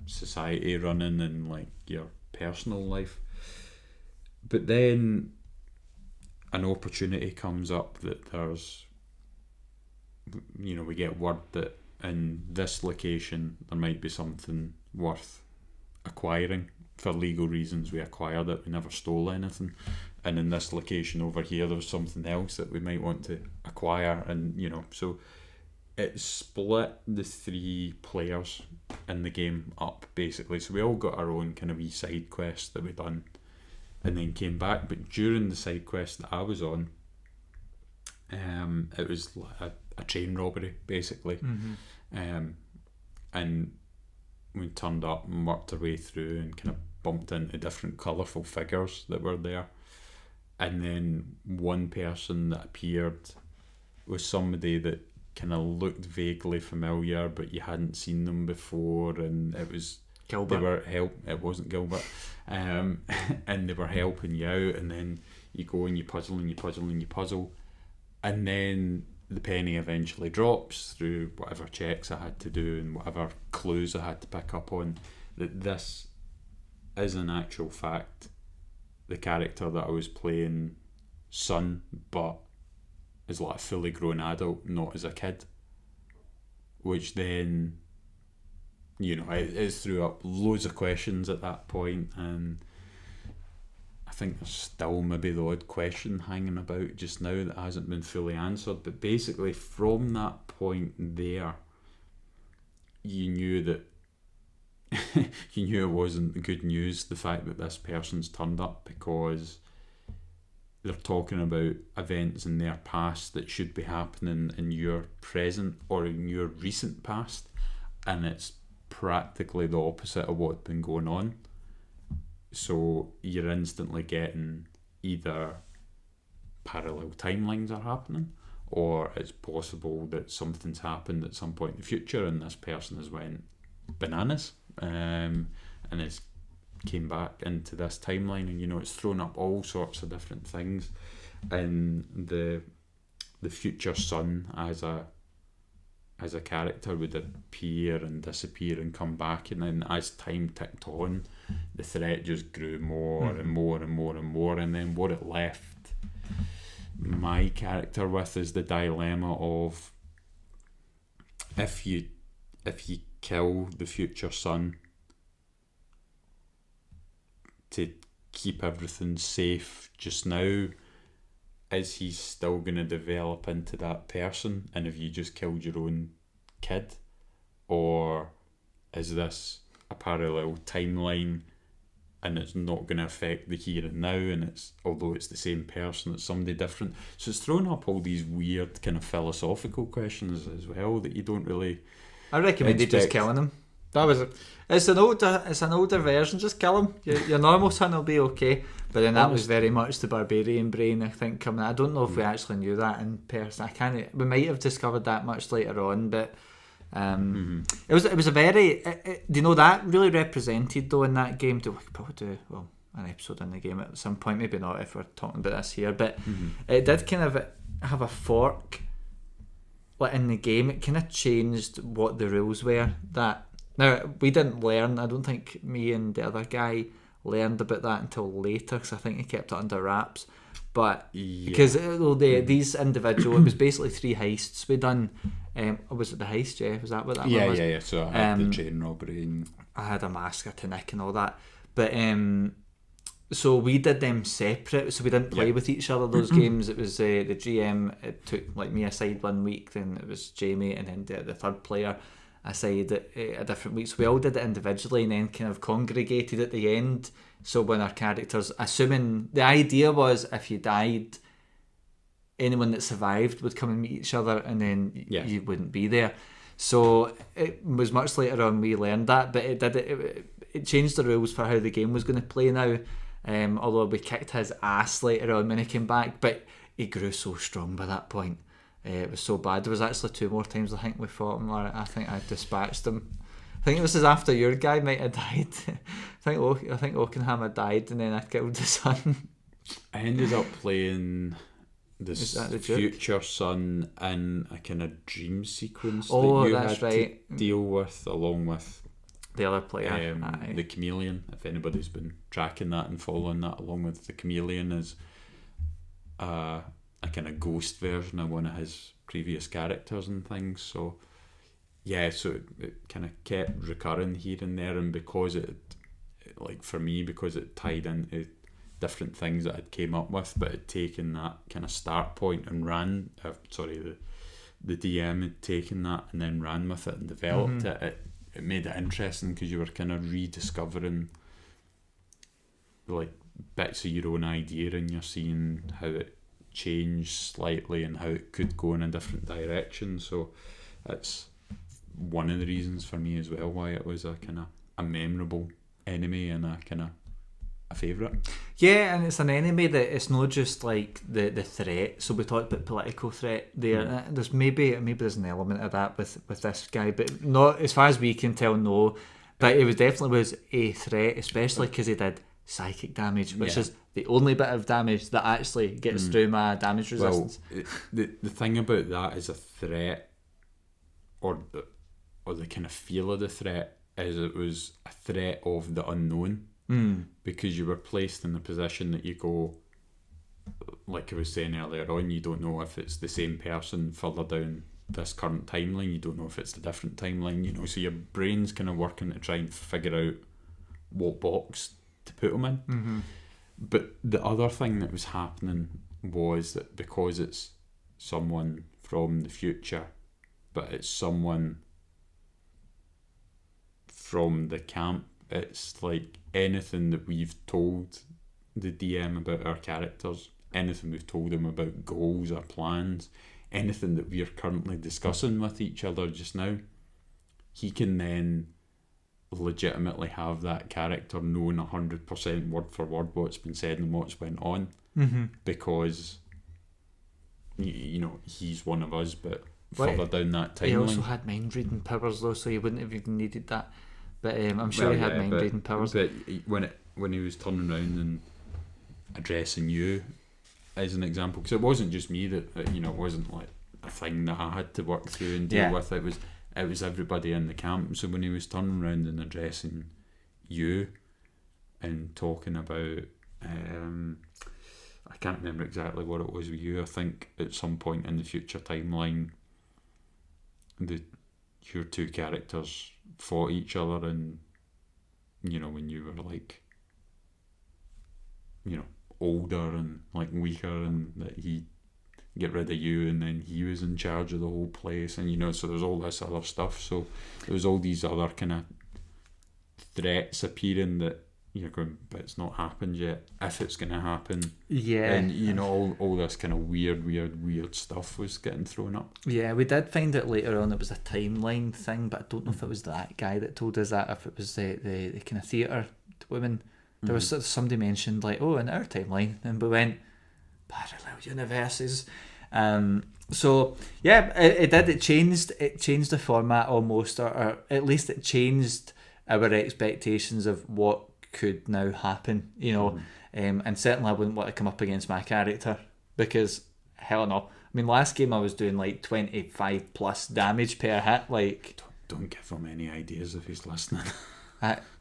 society running and like your personal life. But then an opportunity comes up that there's we get word that in this location there might be something worth acquiring. For legal reasons we acquired it, we never stole anything, and in this location over here there was something else that we might want to acquire, and so it split the 3 players in the game up basically, so we all got our own kind of wee side quest that we done and then came back. But during the side quest that I was on, it was a train robbery basically. And we turned up and worked our way through and kind of bumped into different colourful figures that were there, and then one person that appeared was somebody that kind of looked vaguely familiar, but you hadn't seen them before, and it was Gilbert. It wasn't Gilbert, and they were helping you out, and then you go and you puzzle and you puzzle and you puzzle, and then the penny eventually drops through whatever checks I had to do and whatever clues I had to pick up on, that this is in actual fact the character that I was playing, son, but as like a fully grown adult, not as a kid. Which then, it threw up loads of questions at that point, and I think there's still maybe the odd question hanging about just now that hasn't been fully answered. But basically from that point there, you knew that you knew it wasn't good news, the fact that this person's turned up, because they're talking about events in their past that should be happening in your present or in your recent past, and it's practically the opposite of what's been going on. So you're instantly getting either parallel timelines are happening, or it's possible that something's happened at some point in the future and this person has went bananas, and it's came back into this timeline, and it's thrown up all sorts of different things. And the future son as a character would appear and disappear and come back, and then as time ticked on, the threat just grew more and more and more and more. And then what it left my character with is the dilemma of, if you kill the future son to keep everything safe just now, is he still going to develop into that person, and have you just killed your own kid? Or is this a parallel timeline and it's not going to affect the here and now, and it's, although it's the same person, it's somebody different? So it's thrown up all these weird kind of philosophical questions as well that you don't really I recommended just killing him. That was it's an older version. Just kill him. Your normal son will be okay. But then that was very much the barbarian brain, I think, coming. I don't know if we actually knew that in person. We might have discovered that much later on, but it was a very that really represented though in that game. We could probably do an episode in the game at some point. Maybe not if we're talking about this here, but it did kind of have a fork. Like in the game, it kind of changed what the rules were. That now we didn't learn. I don't think me and the other guy learned about that until later, because I think he kept it under wraps. But because these individual, it was basically 3 heists we done. Was it the heist? Yeah, was that what that one was? Yeah. So I had the train robbery, and I had a masker to nick and all that. But so we did them separate, so we didn't play with each other those games. It was the GM, it took like me aside one week, then it was Jamie, and then the third player aside a different week. So we all did it individually and then kind of congregated at the end. So when our characters, assuming the idea was if you died, anyone that survived would come and meet each other, and then you wouldn't be there. So it was much later on we learned that, but it changed the rules for how the game was going to play now. Although we kicked his ass later on when he came back, but he grew so strong by that point. It was so bad. There was actually 2 more times I think we fought him, or I think I dispatched him. I think this is after your guy might have died. I think Oakenham had died, and then I killed the son. I ended up playing this future son in a kind of dream sequence that you had to deal with, along with the other player, the chameleon. If anybody's been tracking that and following that, along with the chameleon, is a kind of ghost version of one of his previous characters and things. So yeah, so it kind of kept recurring here and there, and because it, like for me, because it tied into different things that I'd came up with, but had taken that kind of start point and ran, the DM had taken that and then ran with it and developed it made it interesting, because you were kind of rediscovering like bits of your own idea, and you're seeing how it changed slightly and how it could go in a different direction. So it's one of the reasons for me as well why it was a kind of a memorable enemy and a kind of a favourite. Yeah, and it's an enemy that it's not just like the threat. So we talked about political threat there. There's maybe there's an element of that with this guy, but not as far as we can tell. No, but it was definitely a threat, especially because he did psychic damage, which is the only bit of damage that actually gets through my damage resistance. Well, the thing about that is a threat, or the kind of feel of the threat is it was a threat of the unknown. Because you were placed in the position that you go, like I was saying earlier on, you don't know if it's the same person further down this current timeline, you don't know if it's a different timeline, you know, so your brain's kind of working to try and figure out what box to put them in. But the other thing that was happening was that because it's someone from the future, but it's someone from the camp, it's like anything that we've told the DM about our characters, anything we've told them about goals or plans, anything that we're currently discussing with each other just now, he can then legitimately have that character knowing 100% word for word what's been said and what's went on, because you know, he's one of us, but further down that timeline. He also had mind reading powers though, so he wouldn't have even needed that. But I'm sure he had mind reading powers. But when he was turning around and addressing you as an example, because it wasn't just me that you know, it wasn't like a thing that I had to work through and deal with. It was everybody in the camp. So when he was turning around and addressing you and talking about, I can't remember exactly what it was with you. I think at some point in the future timeline, your two characters fought each other, and you know, when you were like, you know, older and like weaker, and that he get rid of you, and then he was in charge of the whole place, and you know, so there's all this other stuff. So there was all these other kind of threats appearing that you're going, but it's not happened yet, if it's going to happen. And you know, all this kind of weird stuff was getting thrown up. Yeah, we did find out later on it was a timeline thing, but I don't know if it was that guy that told us that, if it was the kind of theatre women. There was somebody mentioned like, oh, in our timeline, and we went, parallel universes. So yeah, it changed the format almost, or at least it changed our expectations of what could now happen, you know. And certainly I wouldn't want to come up against my character, because hell no. I mean, last game I was doing like 25 plus damage per hit. Like, don't give him any ideas if he's listening.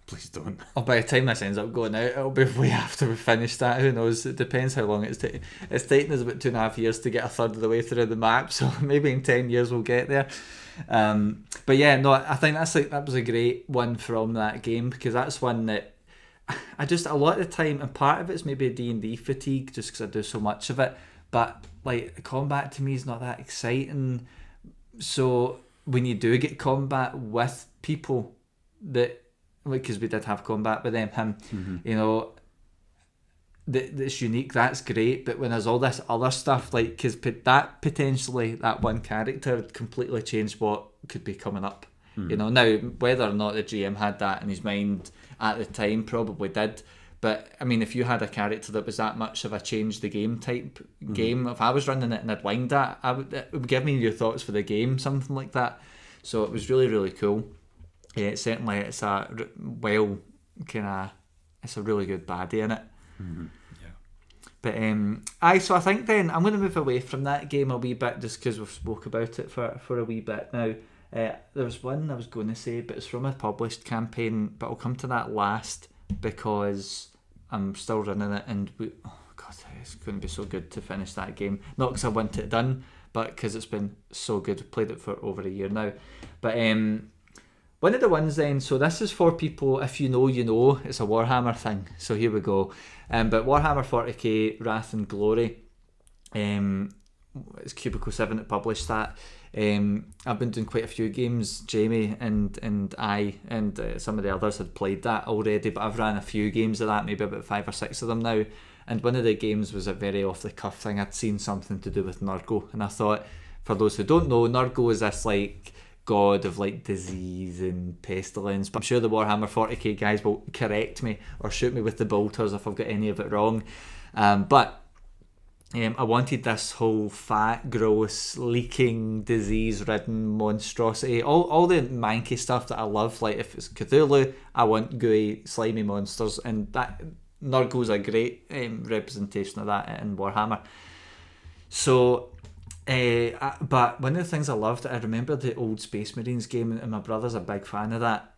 Please don't. Oh, by the time this ends up going out, it'll be way after we finish that. Who knows? It depends how long it's taken. It's taken us about 2.5 years to get a third of the way through the map, so maybe in 10 years we'll get there. But yeah, no, I think that was a great one from that game, because that's one that I just, a lot of the time, and part of it's maybe D&D fatigue, just because I do so much of it, but like combat to me is not that exciting. So when you do get combat with people that, because we did have combat with him, you know, that's unique, that's great. But when there's all this other stuff, like, because that potentially, that one character completely changed what could be coming up. You know, now whether or not the GM had that in his mind at the time, probably did. But I mean, if you had a character that was that much of a change the game type game, if I was running it and I'd wind that, it would give me your thoughts for the game, something like that. So it was really, really cool. Yeah, certainly it's a it's a really good baddie in it. But so I think then I'm going to move away from that game a wee bit, just because we've spoke about it for a wee bit now. There's one I was going to say, but it's from a published campaign, but I'll come to that last, because I'm still running it, and God, it's going to be so good to finish that game. Not because I want it done, but because it's been so good. I've played it for over a year now. But one of the ones then, so this is for people, if you know, you know, it's a Warhammer thing. So here we go. But Warhammer 40k Wrath and Glory, it's Cubicle 7 that published that. I've been doing quite a few games. Jamie and I and some of the others had played that already, but I've ran a few games of that, maybe about 5 or 6 of them now. And one of the games was a very off the cuff thing. I'd seen something to do with Nurgle, and I thought, for those who don't know, Nurgle is this like god of like disease and pestilence. But I'm sure the Warhammer 40k guys will correct me or shoot me with the bolters if I've got any of it wrong. But I wanted this whole fat, gross, leaking, disease-ridden monstrosity. All the manky stuff that I love. Like if it's Cthulhu, I want gooey, slimy monsters, and that Nurgle's a great representation of that in Warhammer. So, but one of the things I loved, I remember the old Space Marines game, and my brother's a big fan of that.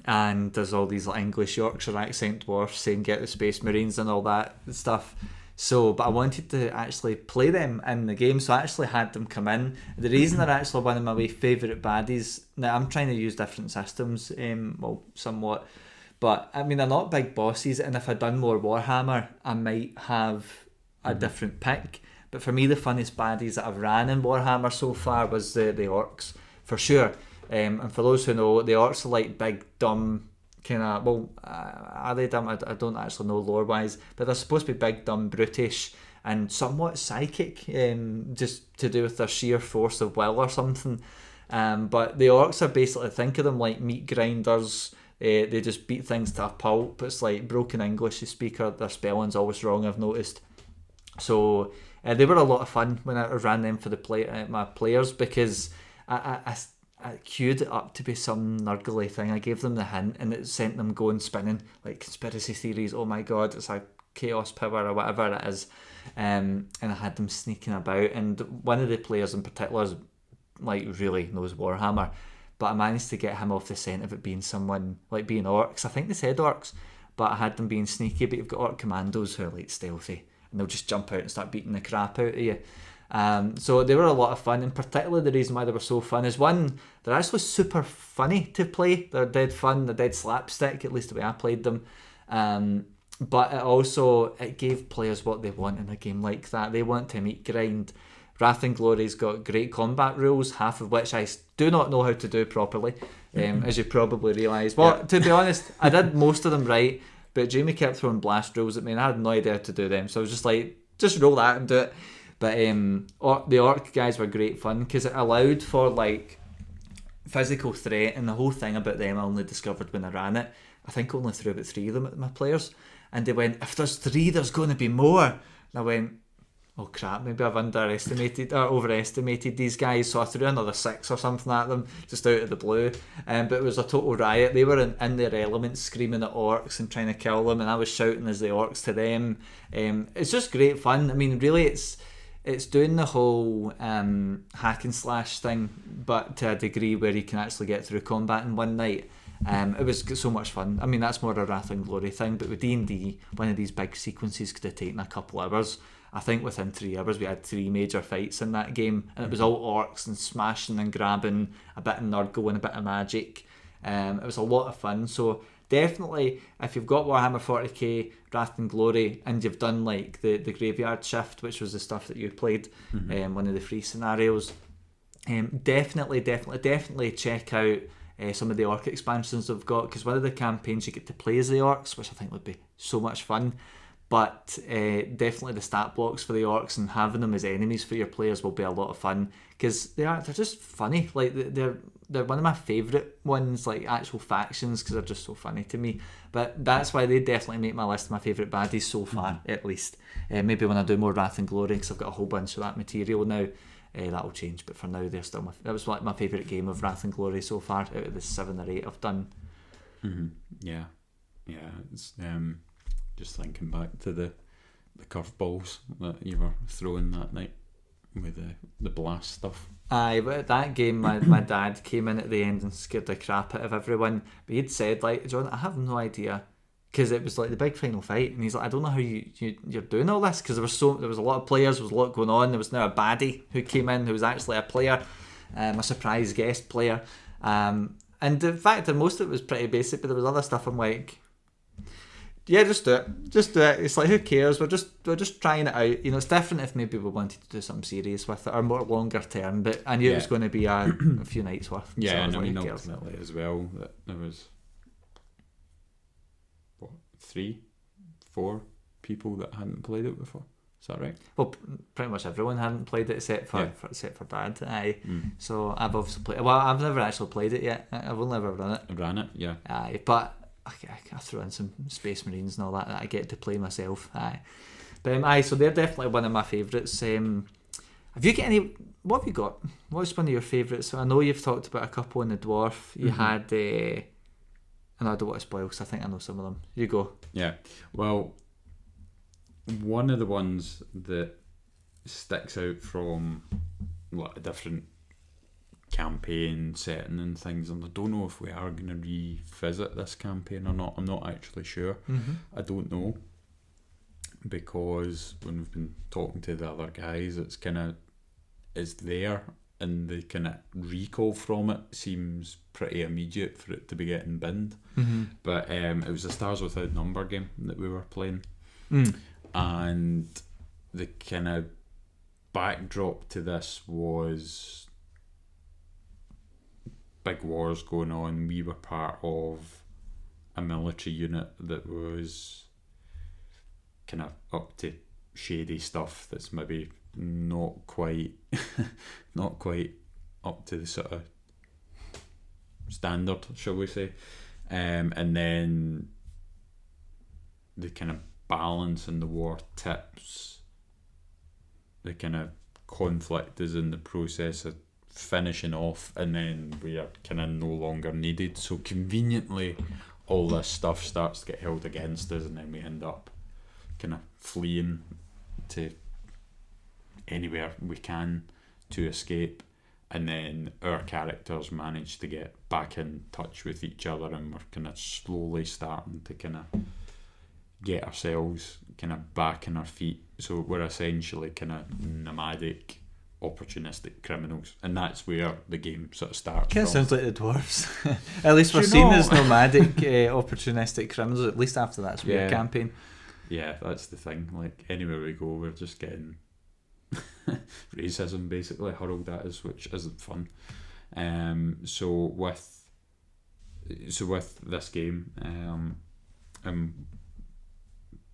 And there's all these like English Yorkshire accent dwarfs saying "Get the Space Marines" and all that stuff. So, but I wanted to actually play them in the game, so I actually had them come in. The reason they're actually one of my favourite baddies, now I'm trying to use different systems, well, somewhat, but I mean, they're not big bosses, and if I'd done more Warhammer, I might have a different pick. But for me, the funniest baddies that I've ran in Warhammer so far was the orcs, for sure. And for those who know, the orcs are like big, dumb, kind of, well, are they dumb? I don't actually know lore-wise, but they're supposed to be big, dumb, brutish, and somewhat psychic, just to do with their sheer force of will or something. But the orcs are basically, think of them like meat grinders. They just beat things to a pulp. It's like broken English they speak, or their spelling's always wrong, I've noticed. So they were a lot of fun when I ran them for my players, because I queued it up to be some nurgly thing. I gave them the hint and it sent them going spinning, like conspiracy theories. Oh my god, it's a chaos power or whatever it is. And I had them sneaking about, and one of the players in particular is, like, really knows Warhammer, but I managed to get him off the scent of it being someone, like being orcs. I think they said orcs, but I had them being sneaky. But you've got orc commandos who are like stealthy, and they'll just jump out and start beating the crap out of you. So they were a lot of fun, and particularly the reason why they were so fun is, one, they're actually super funny to play. They're dead fun, they're dead slapstick, at least the way I played them. But it gave players what they want in a game like that. They want to meat grind. Wrath and Glory's got great combat rules, half of which I do not know how to do properly, as you probably realise. Well, yeah. To be honest, I did most of them right, but Jamie kept throwing blast rules at me, and I had no idea how to do them. So I was just like, just roll that and do it. But the orc guys were great fun, because it allowed for like physical threat, and the whole thing about them I only discovered when I ran it. I think I only threw about 3 of them at my players, and they went, if there's 3 there's going to be more. And I went, oh crap, maybe I've underestimated or overestimated these guys. So I threw another 6 or something at them just out of the blue, but it was a total riot. They were in their elements, screaming at orcs and trying to kill them, and I was shouting as the orcs to them. It's just great fun. I mean, really, it's doing the whole hack and slash thing, but to a degree where you can actually get through combat in one night. It was so much fun. I mean, that's more a Wrath and Glory thing, but with D&D, one of these big sequences could have taken a couple hours. I think within 3 hours we had 3 major fights in that game, and it was all orcs and smashing and grabbing, a bit of Nurgle and a bit of magic. It was a lot of fun. So definitely, if you've got Warhammer 40k, Wrath and Glory, and you've done like the Graveyard Shift, which was the stuff that you played, one of the free scenarios, definitely check out some of the orc expansions they've got, because one of the campaigns you get to play as the orcs, which I think would be so much fun. But definitely the stat blocks for the orcs and having them as enemies for your players will be a lot of fun, because they're just funny. Like they're one of my favourite ones, like actual factions, because they're just so funny to me. But that's why they definitely make my list of my favourite baddies so far, at least. Maybe when I do more Wrath and Glory, because I've got a whole bunch of that material now, that'll change. But for now, they're still that was like my favourite game of Wrath and Glory so far out of the 7 or 8 I've done. Yeah, it's just thinking back to the curveballs that you were throwing that night with the blast stuff. Aye, but that game, my dad came in at the end and scared the crap out of everyone. But he'd said, like, John, I have no idea because it was like the big final fight, and he's like, I don't know how you're doing all this, because there was a lot of players, there was a lot going on. There was now a baddie who came in who was actually a player, a surprise guest player, and the fact that most of it was pretty basic, but there was other stuff I'm like, yeah, just do it. It's like, who cares? We're just trying it out. It's different if maybe we wanted to do something serious with it or more longer term. But I knew it was going to be a few nights worth. Yeah, so and I like, mean ultimately as well that there was 3-4 people that hadn't played it before. Is that right? Well, pretty much everyone hadn't played it except for Dad. Aye. So I've obviously played. Well, I've never actually played it yet. I've only ever run it. I ran it, yeah. Aye, but I threw in some Space Marines and all that I get to play myself. Aye, but aye, so they're definitely one of my favourites. Have you got any? What have you got? What's one of your favourites? So I know you've talked about a couple in the Dwarf. You had, and I don't want to spoil because I think I know some of them. You go. Yeah, well, one of the ones that sticks out from a different campaign setting and things, and I don't know if we are going to revisit this campaign or not. I'm not actually sure. I don't know, because when we've been talking to the other guys, it's there, and the kind of recall from it seems pretty immediate for it to be getting binned. But it was a Stars Without Number game that we were playing, and the kind of backdrop to this was big wars going on. We were part of a military unit that was kind of up to shady stuff that's maybe not quite up to the sort of standard, shall we say. And then the kind of balance in the war tips. The kind of conflict is in the process of finishing off, and then we are kind of no longer needed. So conveniently, all this stuff starts to get held against us, and then we end up kind of fleeing to anywhere we can to escape. And then our characters manage to get back in touch with each other, and we're kind of slowly starting to kind of get ourselves kind of back on our feet. So we're essentially kind of nomadic, opportunistic criminals, and that's where the game sort of starts from. Sounds like the Dwarves. At least we're seen as nomadic, opportunistic criminals, at least after that's weird campaign. Yeah, that's the thing. Like, anywhere we go, we're just getting racism basically hurled at us, which isn't fun. So with this game,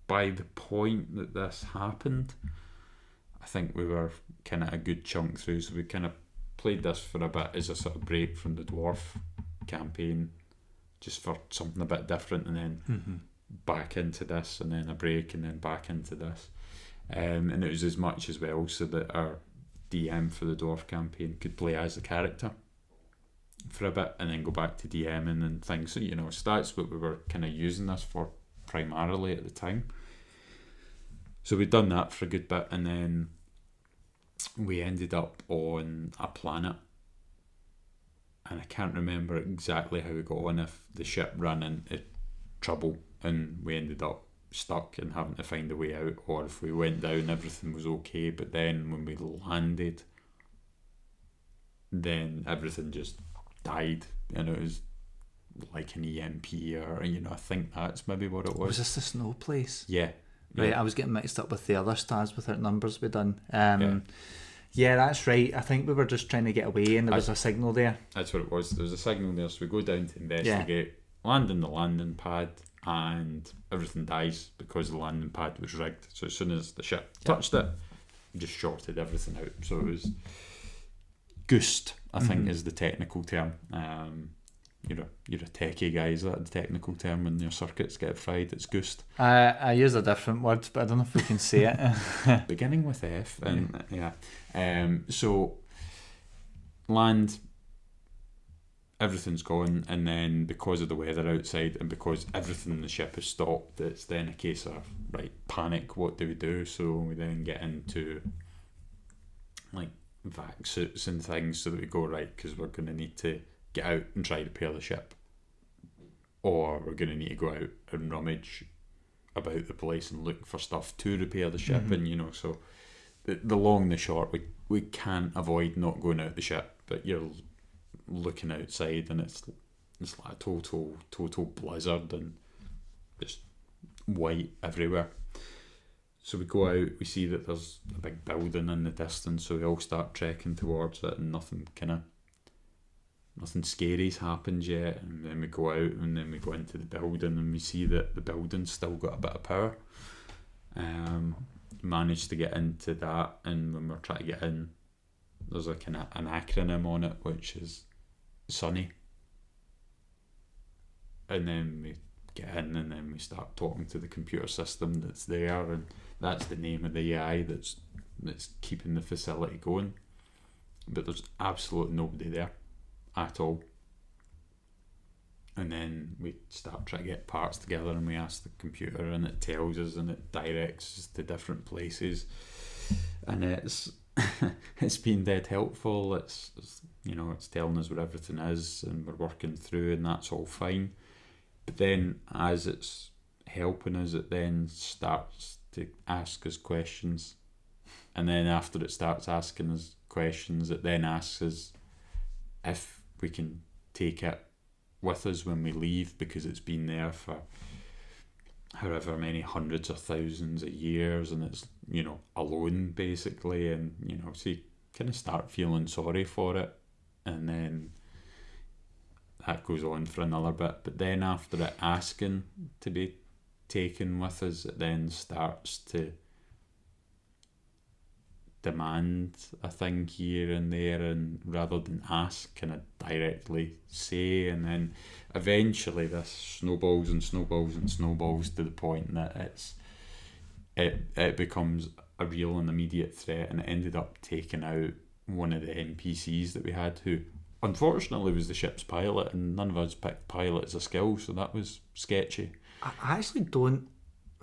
by the point that this happened, I think we were kind of a good chunk through, so we kind of played this for a bit as a sort of break from the Dwarf campaign, just for something a bit different, and then back into this, and then a break, and then back into this. And it was as much as well so that our DM for the Dwarf campaign could play as a character for a bit, and then go back to DMing and things. So, so that's what we were kind of using this for primarily at the time. So we'd done that for a good bit, and then we ended up on a planet, and I can't remember exactly how we got on, if the ship ran into trouble and we ended up stuck and having to find a way out, or if we went down, everything was okay, but then when we landed, then everything just died, and it was like an EMP, or I think that's maybe what it was. Was this the snow place? Yeah. Right, I was getting mixed up with the other Stars Without Numbers we done. Yeah, that's right. I think we were just trying to get away, and there was a signal there. That's what it was. There was a signal there, so we go down to investigate, land in the landing pad, and everything dies because the landing pad was rigged. So as soon as the ship touched it, just shorted everything out. So it was goosed, I think is the technical term. You're a techie guy, is that the technical term when your circuits get fried? It's goosed. I use a different word, but I don't know if we can say it. Beginning with F, and so land, everything's gone, and then because of the weather outside and because everything in the ship has stopped, it's then a case of panic. What do we do? So we then get into like vac suits and things, so that we go because we're going to need to get out and try to repair the ship or we're going to need to go out and rummage about the place and look for stuff to repair the ship. And so the long and the short, we can't avoid not going out the ship, but you're looking outside and it's like a total blizzard and just white everywhere. So we go out, we see that there's a big building in the distance, so we all start trekking towards it, and nothing scary's happened yet. And then we go out, and then we go into the building, and we see that the building's still got a bit of power. Managed to get into that, and when we're trying to get in, there's a kind of an acronym on it, which is Sunny. And then we get in, and then we start talking to the computer system that's there, and that's the name of the AI that's keeping the facility going. But there's absolutely nobody there at all. And then we start trying to get parts together, and we ask the computer, and it tells us, and it directs us to different places, and it's it's been dead helpful. It's telling us where everything is, and we're working through, and that's all fine. But then as it's helping us, it then starts to ask us questions, and then after it starts asking us questions, it then asks us if we can take it with us when we leave, because it's been there for however many hundreds of thousands of years, and it's alone basically, and so you kind of start feeling sorry for it, and then that goes on for another bit. But then after it asking to be taken with us, it then starts to demand a thing here and there, and rather than ask, kind of directly say, and then eventually this snowballs and snowballs and snowballs to the point that it becomes a real and immediate threat, and it ended up taking out one of the NPCs that we had, who unfortunately was the ship's pilot, and none of us picked pilot as a skill, so that was sketchy. I actually don't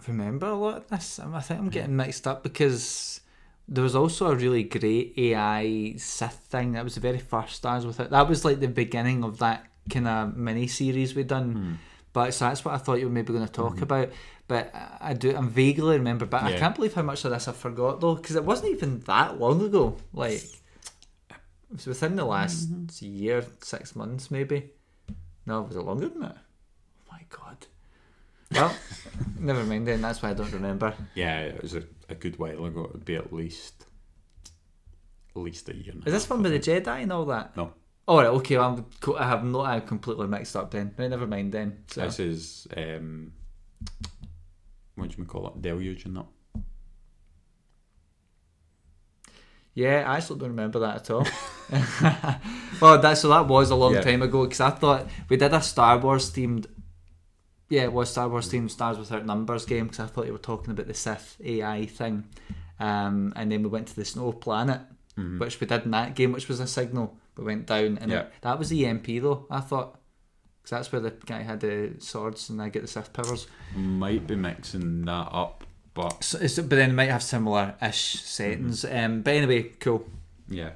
remember a lot of this. I think I'm getting mixed up, because there was also a really great AI Sith thing. That was the very first Stars with it. That was like the beginning of that kind of mini series we'd done. But so that's what I thought you were maybe going to talk about. But I'm vaguely remember. But I can't believe how much of this I forgot though, because it wasn't even that long ago. Like it was within the last year, 6 months maybe. No, was it longer than that? Oh my god. Well, never mind then. That's why I don't remember. Yeah, it was a good while ago. It would be at least a year now. Is this one with the Jedi and all that? No. Oh, right, okay. Well, I'm completely mixed up then. Right, never mind then. So. This is what do you call it? Deluge and that. Yeah, I actually don't remember that at all. Well, that was a long time ago, because I thought we did a Star Wars themed. Yeah, it was Star Wars themed Stars Without Numbers game, because I thought you were talking about the Sith AI thing. And then we went to the Snow Planet, which we did in that game, which was a signal. We went down, and that was EMP though, I thought. Because that's where the guy had the swords and I get the Sith powers. Might be mixing that up, but... But then it might have similar-ish settings. But anyway, cool. Yeah.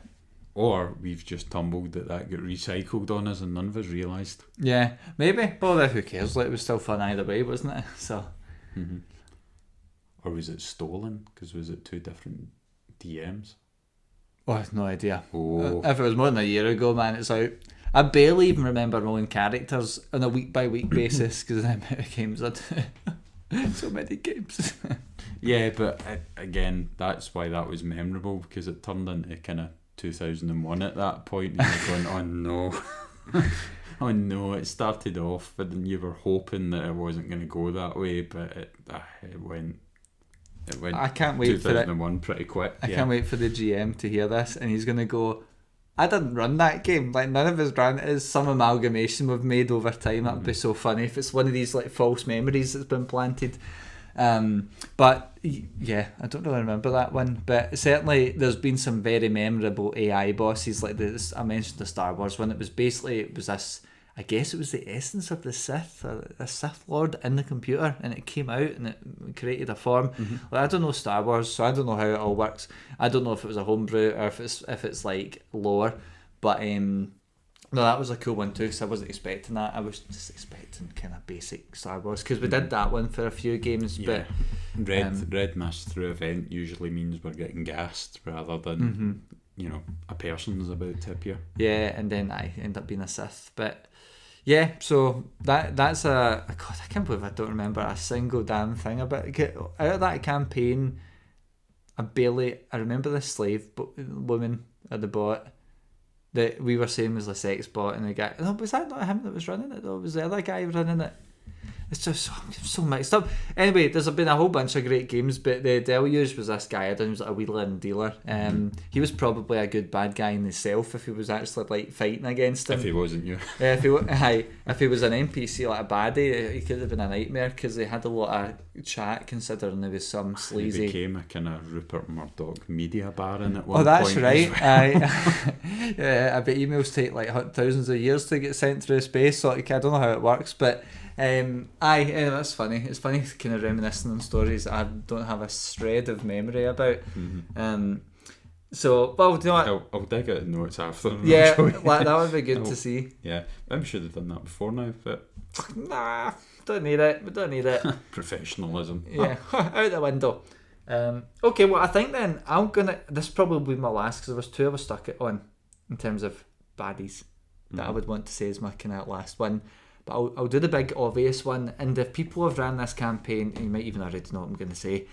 Or we've just tumbled that got recycled on us and none of us realised. Yeah, maybe. Well, who cares? Like, it was still fun either way, wasn't it? So. Or was it stolen? Because was it 2 different DMs? Oh, I have no idea. Oh. If it was more than a year ago, man, it's out. I barely even remember my own characters on a week-by-week basis, because of the amount of games I do. So many games. Yeah, but again, that's why that was memorable, because it turned into kind of 2001 at that point, and you're going, oh no. Oh no, it started off, but then you were hoping that it wasn't going to go that way, but it went I can't wait 2001 pretty quick. I can't wait for the GM to hear this, and he's going to go, I didn't run that game. Like, none of us ran it. It's some amalgamation we've made over time. That would be so funny if it's one of these like false memories that's been planted. But yeah, I don't really remember that one. But certainly there's been some very memorable AI bosses, like this. I mentioned the Star Wars one. It was this. I guess it was the essence of the Sith, a Sith Lord in the computer, and it came out and it created a form. Like, I don't know Star Wars, so I don't know how it all works. I don't know if it was a homebrew or if it's like lore, but No, that was a cool one too, because I wasn't expecting that. I was just expecting kind of basic Star Wars, because we did that one for a few games. Yeah. But Red Mist through event usually means we're getting gassed rather than a person's about to appear. Yeah, and then I end up being a Sith. But yeah, so that's a God, I can't believe I don't remember a single damn thing about it. Out of that campaign. I remember the slave woman at the bot that we were saying was the sex bot, and the guy, no, was that not him that was running it though? Was the other guy running it? It's just so mixed up. Anyway, there's been a whole bunch of great games, but the Deluge was this guy. I don't know, he was like a wheeler and dealer. He was probably a good bad guy in himself if he was actually like fighting against him. If he wasn't you. If he was an NPC like a baddie, he could have been a nightmare, because they had a lot of chat considering there was some sleazy. He became a kind of Rupert Murdoch media baron at one point. Oh, that's right. I bet emails take like thousands of years to get sent through space, so like, I don't know how it works, but that's funny. It's funny kind of reminiscing on stories I don't have a shred of memory about. So, well, do you know what? I'll dig out the notes after. Yeah, that would be good to see. Yeah, maybe should have done that before now, but nah, don't need it. We don't need it. Professionalism. Yeah, out the window. Okay, well, I think then this probably will be my last, because there was two I was stuck on in terms of baddies that I would want to say is my kind of last one. But I'll do the big obvious one, and if people have ran this campaign, you might even already know what I'm going to say,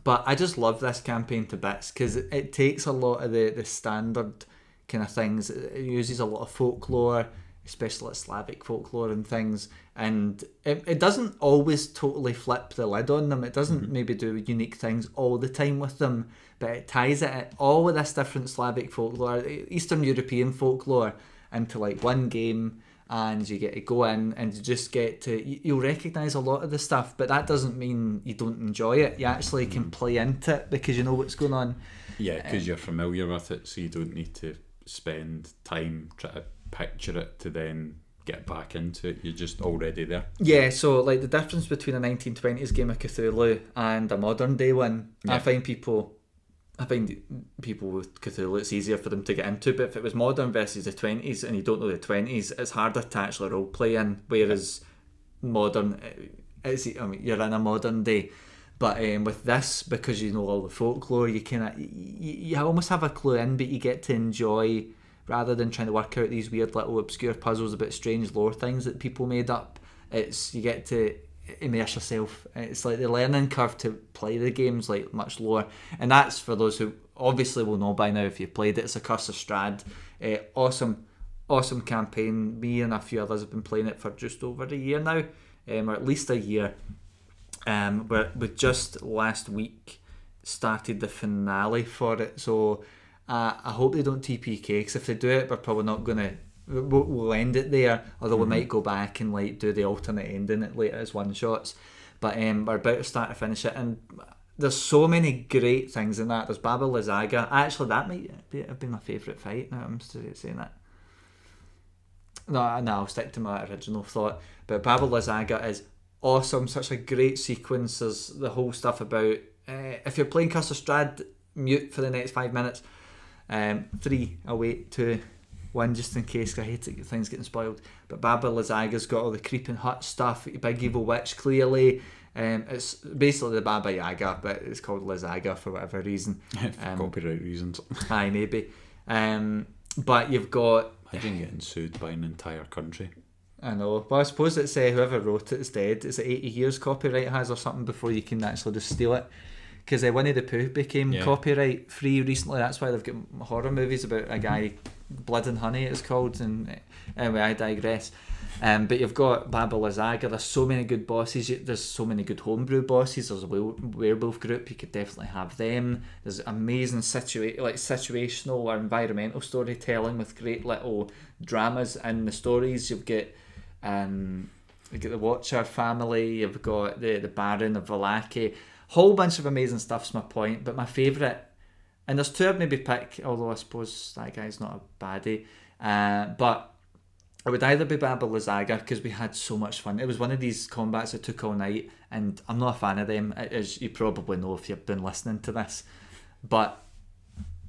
but I just love this campaign to bits, because it takes a lot of the standard kind of things. It uses a lot of folklore, especially like Slavic folklore and things, and it doesn't always totally flip the lid on them. It doesn't maybe do unique things all the time with them, but it ties all of this different Slavic folklore, Eastern European folklore, into like one game. And you get to go in and you just get to, you'll recognise a lot of the stuff, but that doesn't mean you don't enjoy it. You actually can play into it because you know what's going on. Yeah, because you're familiar with it, so you don't need to spend time trying to picture it to then get back into it. You're just already there. Yeah, so like the difference between a 1920s game of Cthulhu and a modern day one, I find people with Cthulhu, it's easier for them to get into, but if it was modern versus the 20s and you don't know the 20s, it's harder to actually role play in, whereas modern, you're in a modern day. But with this, because you know all the folklore, you kind of you almost have a clue in, but you get to enjoy, rather than trying to work out these weird little obscure puzzles about strange lore things that people made up. You get to immerse yourself. It's like the learning curve to play the game's like much lower, and that's for those who obviously will know by now if you've played it. It's a Curse of Strahd. Awesome campaign. Me and a few others have been playing it for just over a year now, or at least a year. We just last week started the finale for it, so I hope they don't TPK, because if they do it, we're probably not gonna. We'll end it there, although we might go back and like do the alternate ending it later as one shots. But we're about to start to finish it, and there's so many great things in that. There's Baba Lysaga. Actually, that might have been my favourite fight. Now I'm saying that. No, I'll stick to my original thought. But Baba Lysaga is awesome. Such a great sequence. There's the whole stuff about if you're playing Curse of Strahd, mute for the next 5 minutes. 3, I'll wait 2, 1 just in case, because I hate things getting spoiled. But Baba Lysaga's got all the creeping hut stuff, big evil witch clearly. It's basically the Baba Yaga, but it's called Lysaga for whatever reason. For copyright reasons. Aye, maybe. But you've got... Imagine getting sued by an entire country. I know. Well, I suppose it's whoever wrote it is dead. It's 80 years copyright has or something before you can actually just steal it. Because Winnie the Pooh became copyright free recently. That's why they've got horror movies about a guy, Blood and Honey it's called. And anyway, I digress. But you've got Baba Lysaga. There's so many good bosses. There's so many good homebrew bosses. There's a werewolf group. You could definitely have them. There's amazing situational or environmental storytelling with great little dramas in the stories. You've got the Watcher family. You've got the Baron of Vallaki. Whole bunch of amazing stuff's my point. But my favourite, and there's 2 I'd maybe pick, although I suppose that guy's not a baddie. But it would either be Baba Lysaga, because we had so much fun. It was one of these combats that took all night, and I'm not a fan of them, as you probably know if you've been listening to this. But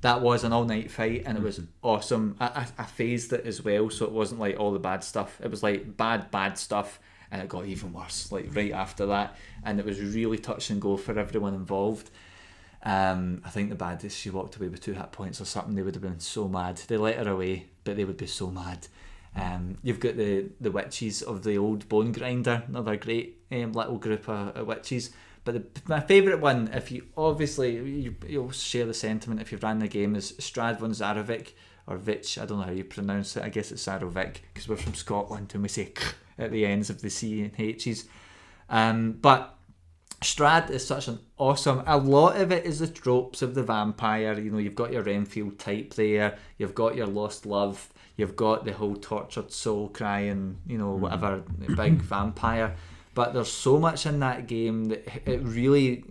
that was an all-night fight, and it was awesome. I phased it as well, so it wasn't like all the bad stuff. It was like bad stuff, and it got even worse like right after that, and it was really touch and go for everyone involved. I think the baddest, she walked away with 2 hit points or something. They would have been so mad. They let her away, but they would be so mad. You've got the witches of the old Bone Grinder, another great little group of witches. But my favourite one, if you obviously you'll share the sentiment if you've ran the game, is Strad von Zarovic, or Vich, I don't know how you pronounce it. I guess it's Zarovic because we're from Scotland and we say at the ends of the C and H's. But Strad is such an awesome. A lot of it is the tropes of the vampire. You know, you've got your Renfield type there. You've got your lost love. You've got the whole tortured soul crying, you know, whatever, big vampire. But there's so much in that game that it really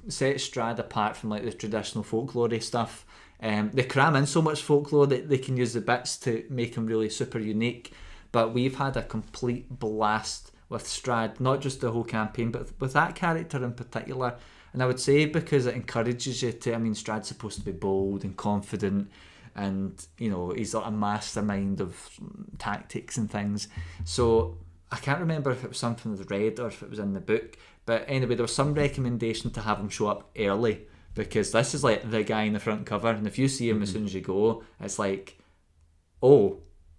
sets Strad apart from like the traditional folklore stuff. They cram in so much folklore that they can use the bits to make them really super unique. But we've had a complete blast with Strad, not just the whole campaign, but with that character in particular. And I would say because it encourages you to, I mean, Strad's supposed to be bold and confident, and, you know, he's like a mastermind of tactics and things. So I can't remember if it was something I'd read or if it was in the book, but anyway, there was some recommendation to have him show up early, because this is like the guy in the front cover, and if you see him as soon as you go, it's like, oh,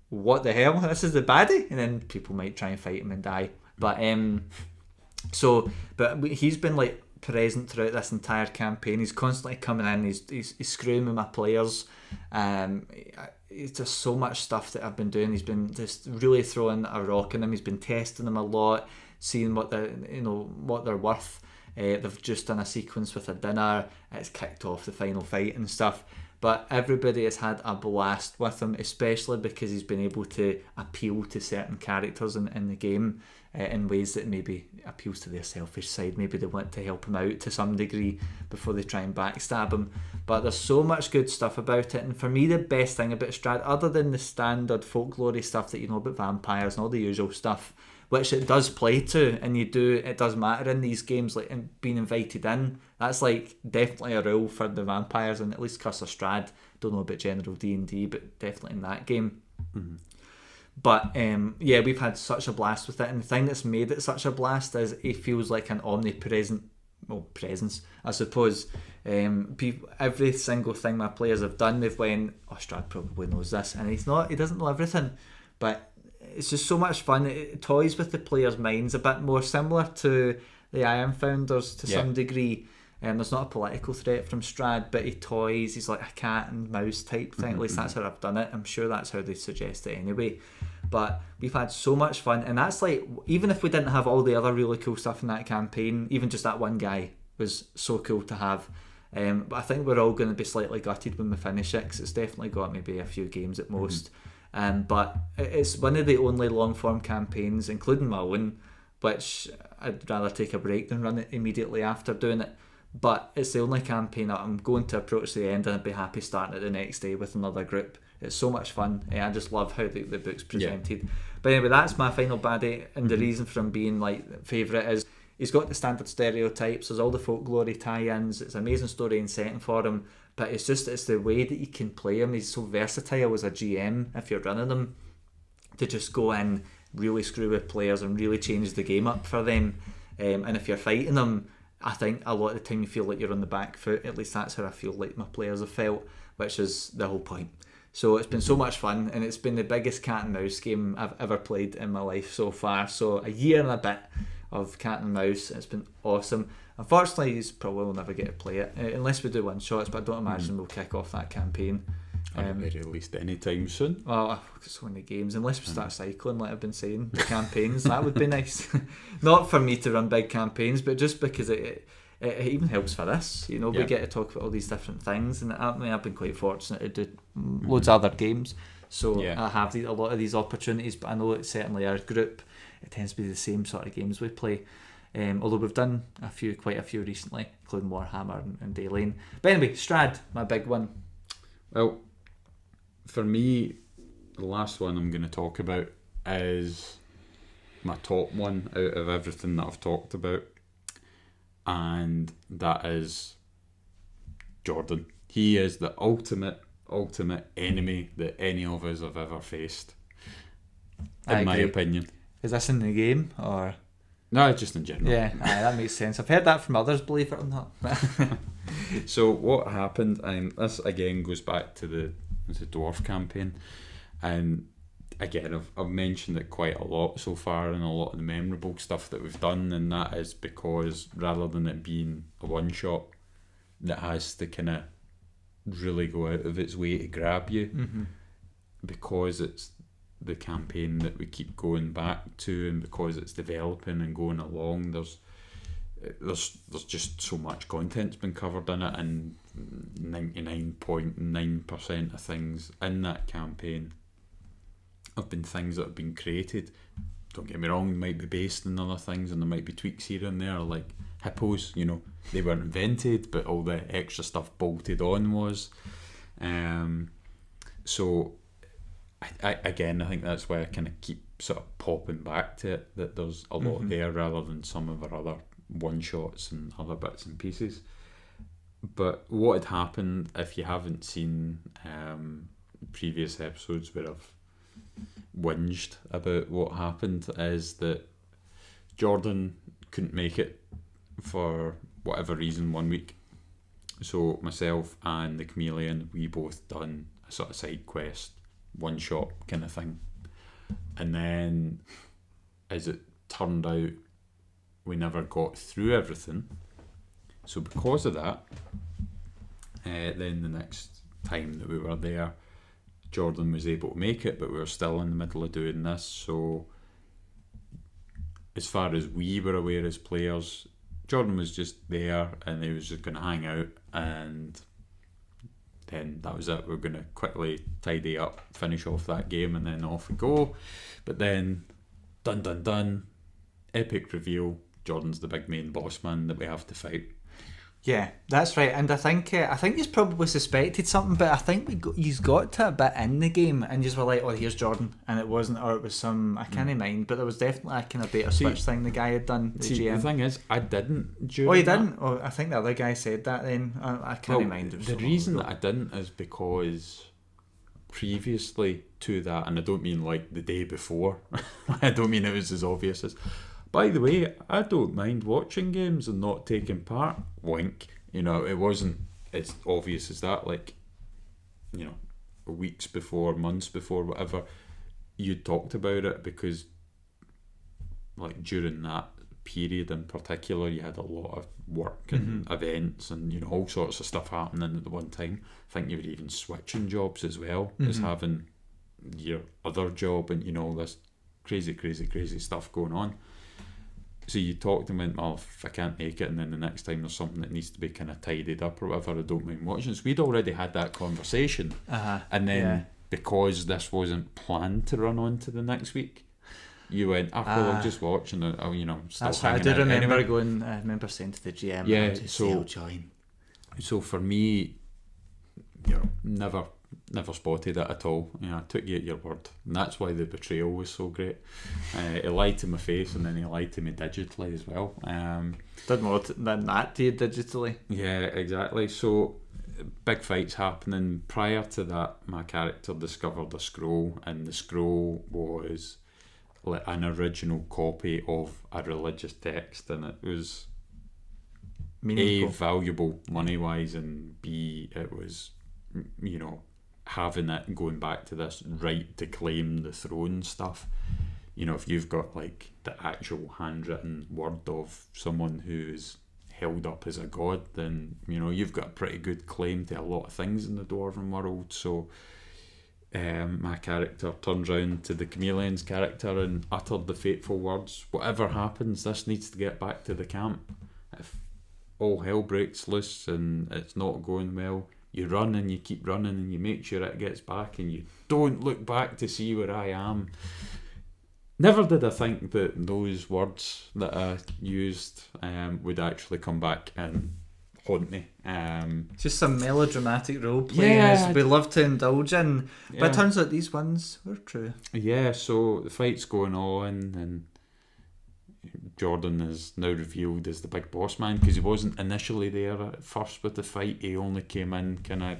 what the hell, this is the baddie, and then people might try and fight him and die. But but he's been like present throughout this entire campaign. He's constantly coming in, he's screwing with my players. It's just so much stuff that I've been doing. He's been just really throwing a rock in them. He's been testing them a lot, seeing what they're worth. They've just done a sequence with a dinner. It's kicked off the final fight and stuff. But everybody has had a blast with him, especially because he's been able to appeal to certain characters in the game in ways that maybe appeals to their selfish side. Maybe they want to help him out to some degree before they try and backstab him. But there's so much good stuff about it. And for me, the best thing about Strad, other than the standard folklore stuff that you know about vampires and all the usual stuff, which it does play to, and it does matter in these games, like being invited in. That's like definitely a rule for the vampires, and at least Curse of Strahd. Don't know about general D&D, but definitely in that game. Mm-hmm. But yeah, we've had such a blast with it, and the thing that's made it such a blast is it feels like an omnipresent presence, I suppose. Every single thing my players have done, they've went, oh, Strahd probably knows this, and he doesn't know everything, but it's just so much fun. It toys with the players' minds a bit more, similar to the Iron Founders to some degree. There's not a political threat from Strahd, but he toys. He's like a cat and mouse type thing. At least that's how I've done it. I'm sure that's how they suggest it anyway. But we've had so much fun, and that's like, even if we didn't have all the other really cool stuff in that campaign, even just that one guy was so cool to have. But I think we're all going to be slightly gutted when we finish it, because it's definitely got maybe a few games at most. But it's one of the only long form campaigns, including my own, which I'd rather take a break than run it immediately after doing it. But it's the only campaign that I'm going to approach the end, and I'd be happy starting it the next day with another group. It's so much fun. I just love how the book's presented. Yeah. But anyway, that's my final baddie, and the reason for him being like favourite is he's got the standard stereotypes. There's all the folklore tie-ins. It's an amazing story and setting for him. But it's the way that you can play him. He's so versatile as a GM if you're running him, to just go in, really screw with players and really change the game up for them. And if you're fighting them, I think a lot of the time you feel like you're on the back foot. At least that's how I feel like my players have felt, which is the whole point. So it's been so much fun, and it's been the biggest cat and mouse game I've ever played in my life so far. So a year and a bit of cat and mouse. It's been awesome. Unfortunately, you probably will never get to play it unless we do one shots, but I don't imagine we'll kick off that campaign. At the very least, anytime soon. Well, I've got so many games. Unless we start cycling, like I've been saying, the campaigns, that would be nice. Not for me to run big campaigns, but just because it even helps for this. You know, we get to talk about all these different things, and I mean, I've been quite fortunate to do loads of other games, so I have a lot of these opportunities. But I know it's certainly our group, it tends to be the same sort of games we play. Although we've done quite a few recently, including Warhammer and Daylane. But anyway, Strahd, my big one. Well, for me, the last one I'm going to talk about is my top one out of everything that I've talked about, and that is Jordan. He is the ultimate enemy that any of us have ever faced, in my opinion. Is this in the game or? No, just in general. Yeah, that makes sense. I've heard that from others, believe it or not. So what happened, and this again goes back to the dwarf campaign, and again I've mentioned it quite a lot so far in a lot of the memorable stuff that we've done, and that is because rather than it being a one shot that has to kind of really go out of its way to grab you, because it's the campaign that we keep going back to, and because it's developing and going along, there's just so much content's been covered in it, and 99.9% of things in that campaign have been things that have been created. Don't get me wrong, they might be based on other things and there might be tweaks here and there, like hippos, they weren't invented, but all the extra stuff bolted on was. So I think that's why I kind of keep sort of popping back to it, that there's a lot there rather than some of our other one-shots and other bits and pieces. But what had happened, if you haven't seen previous episodes where I've whinged about what happened, is that Jordan couldn't make it for whatever reason one week. So myself and the Chameleon, we both done a sort of side quest, one shot kind of thing. And then, as it turned out, we never got through everything. So because of that, then the next time that we were there, Jordan was able to make it, but we were still in the middle of doing this. So as far as we were aware as players, Jordan was just there and he was just going to hang out, and then that was it. We were going to quickly tidy up, finish off that game, and then off we go. But then, dun, epic reveal, Jordan's the big main boss man that we have to fight. Yeah, that's right. And I think he's probably suspected something, but I think he's got to a bit in the game and just were like, oh, here's Jordan, and it wasn't, or it was some, I can't mind, but there was definitely a kind of beta switch thing the guy had done. The GM. The thing is, I didn't during. Oh, you didn't? Oh, I think the other guy said that then. I can't mind. The reason that I didn't is because previously to that, and I don't mean like the day before, I don't mean it was as obvious as, by the way, I don't mind watching games and not taking part. Wink. It wasn't as obvious as that. Like, weeks before, months before, whatever, you talked about it because, like, during that period in particular, you had a lot of work and events and, all sorts of stuff happening at the one time. I think you were even switching jobs as well as having your other job and, all this crazy stuff going on. So you talked and went, well, if I can't make it, and then the next time there's something that needs to be kind of tidied up or whatever, I don't mind watching. So we'd already had that conversation. And then because this wasn't planned to run on to the next week, you went, I'll just watch and I'll still that's right. I do remember going, I remember saying to the GM, I'll join. So for me, never spotted it at all. I took you at your word, and that's why the betrayal was so great. He lied to my face, and then he lied to me digitally as well. Did more than that to you digitally. Yeah, exactly. So big fights happening. Prior to that, my character discovered a scroll, and the scroll was like an original copy of a religious text, and it was meaningful. A, valuable money wise, and B, it was having it, going back to this right to claim the throne stuff. If you've got like the actual handwritten word of someone who's held up as a god, then you've got a pretty good claim to a lot of things in the dwarven world. So my character turns round to the Chameleon's character and uttered the fateful words, whatever happens, this needs to get back to the camp. If all hell breaks loose and it's not going well, you run and you keep running and you make sure it gets back and you don't look back to see where I am. Never did I think that those words that I used would actually come back and haunt me. Just some melodramatic role playing as we love to indulge in. But it turns out these ones were true. Yeah, so the fight's going on and Jordan is now revealed as the big boss man, because he wasn't initially there at first with the fight. He only came in kind of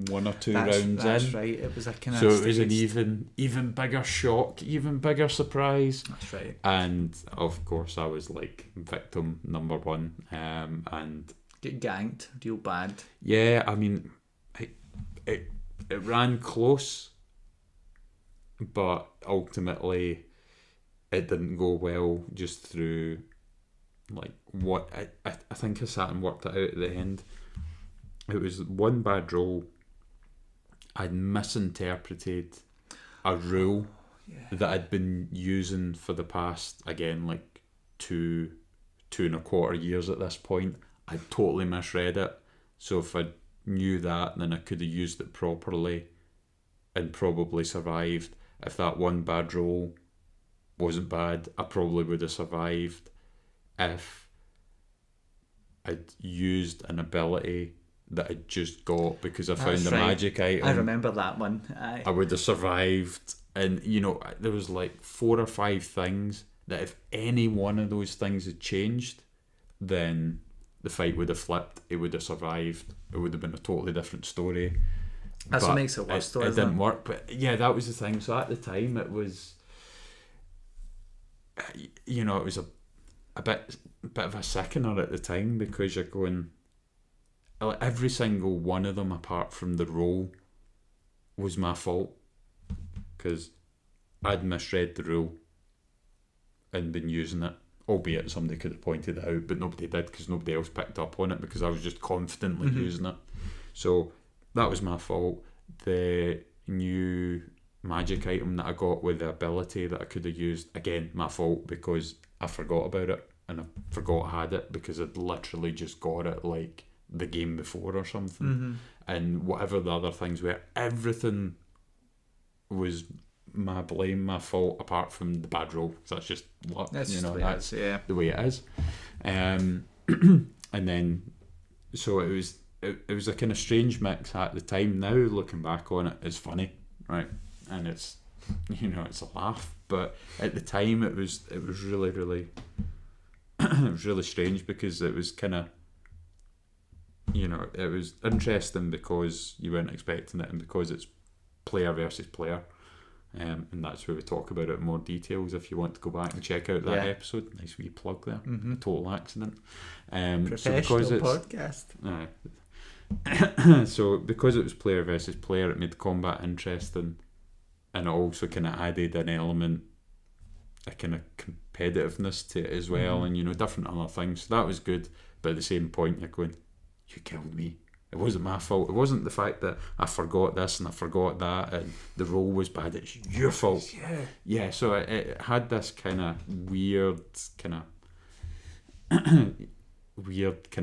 1 or 2 rounds in. That's right. It was a kind of so it was an even bigger shock, even bigger surprise. That's right. And of course, I was like victim number 1, and get ganked real bad. Yeah, I mean, it ran close, but ultimately it didn't go well. Just through like what I think I sat and worked it out at the end. It was one bad roll. I'd misinterpreted a rule that I'd been using for the past, again, like 2.25 years at this point. I totally misread it. So if I knew that, then I could have used it properly and probably survived. If that one bad roll wasn't bad, I probably would have survived. If I'd used an ability that I just got because I found a magic item, I remember that one. I would have survived. And there was like 4 or 5 things that if any one of those things had changed, then the fight would have flipped. It would have survived. It would have been a totally different story. That's what makes it worse, though. It didn't work. But yeah, that was the thing. So at the time, it was, it was a bit of a sickener at the time, because you're going, every single one of them apart from the roll was my fault, because I'd misread the rule and been using it, albeit somebody could have pointed it out, but nobody did, because nobody else picked up on it, because I was just confidently using it. So that was my fault. The new magic item that I got with the ability that I could have used, again, my fault, because I forgot about it, and I forgot I had it, because I'd literally just got it like the game before or something. And whatever the other things were, everything was my blame, my fault, apart from the bad roll. So that's just luck. That's the way it is. And then so it was a kind of strange mix at the time. Now looking back on it, it's funny, right? And it's it's a laugh, but at the time it was really really it was really strange, because it was kind of, it was interesting because you weren't expecting it, and because it's player versus player, and that's where we talk about it in more details. If you want to go back and check out that episode, nice wee plug there. A total accident. Professional podcast. So because it was player versus player, it made combat interesting, and it also kind of added an element, a kind of competitiveness to it as well, and different other things. So that was good, but at the same point you're going, you killed me. It wasn't my fault. It wasn't the fact that I forgot this and I forgot that and the roll was bad. It's your fault. Yeah. So it had this kind of weird kind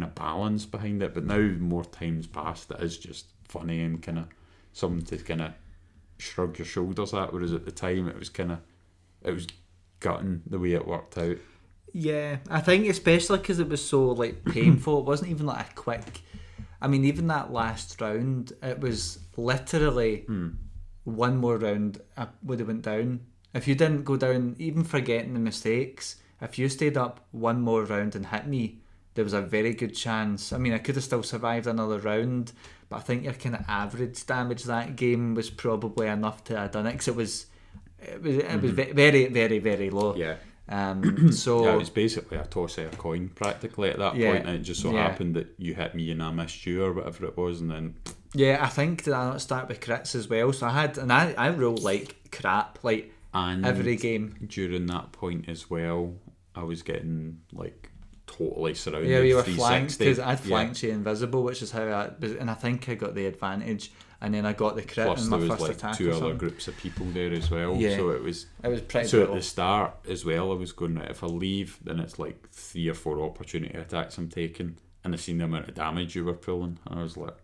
of balance behind it. But now, more times past, it is just funny and kind of something to kind of shrug your shoulders at. Whereas at the time, it was gutting the way it worked out. Yeah, I think especially because it was so like painful. It wasn't even like a quick. I mean, even that last round, it was literally one more round I would have went down. If you didn't go down, even forgetting the mistakes, if you stayed up one more round and hit me, there was a very good chance. I mean, I could have still survived another round, but I think your kind of average damage that game was probably enough to have done it, because it was very, very, very low. Yeah. So yeah, it was basically a toss of a coin practically at that point, and it just so happened that you hit me and I missed you, or whatever it was, and then I think did I not start with crits as well? So I rolled like crap like every game during that point as well. I was getting like totally surrounded. Yeah, you were flanked, because I'd flanked you invisible, which is how and I think I got the advantage. And then I got the crit. Plus in my there was first like attack 2 other groups of people there as well. Yeah. So it was pretty so brutal. at the start as well, I was going, right, if I leave, then it's like 3 or 4 opportunity attacks I'm taking, and I seen the amount of damage you were pulling, and I was like,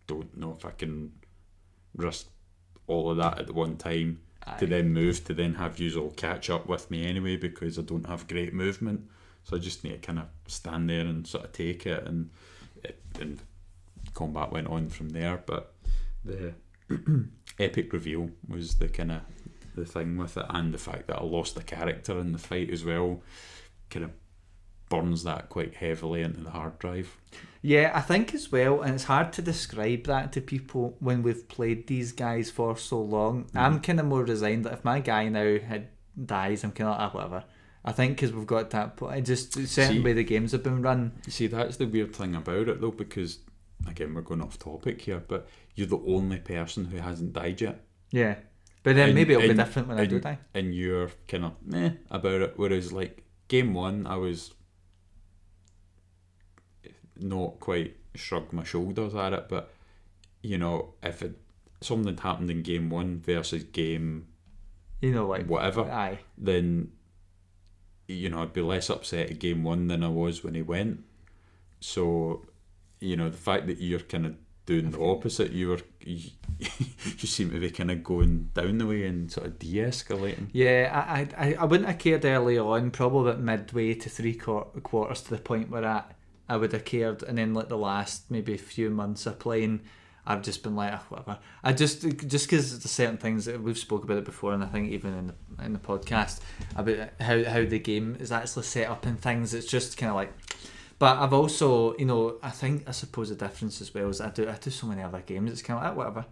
don't know if I can risk all of that at the one time. To then move, to then have you all catch up with me anyway, because I don't have great movement. So I just need to kind of stand there and sort of take it, and combat went on from there. But the epic reveal was the kind of the thing with it, and the fact that I lost a character in the fight as well kind of burns that quite heavily into the hard drive. Yeah, I think as well, and it's hard to describe that to people when we've played these guys for so long. I'm kind of more resigned that if my guy now dies, I'm kind of like, whatever. I think because we've got that, just a certain way the games have been run. See, that's the weird thing about it though, because again, we're going off topic here, but you're the only person who hasn't died yet. Yeah, but then maybe it'll be different when I do die. And you're kind of meh about it, whereas like game one, I was not quite shrugged my shoulders at it, but you know, if something happened in game one versus game, like whatever, then I'd be less upset at game one than I was when he went. So the fact that you're kind of doing the opposite, you seem to be kind of going down the way and sort of de-escalating. Yeah, I wouldn't have cared early on, probably about midway to three quarters to the point where I would have cared, and then like the last maybe few months of playing, I've just been like, whatever. I just because there's certain things that we've spoke about it before, and I think even in the podcast about how the game is actually set up and things. It's just kind of like. But I've also, I suppose the difference as well is I do so many other games. It's kind of like whatever,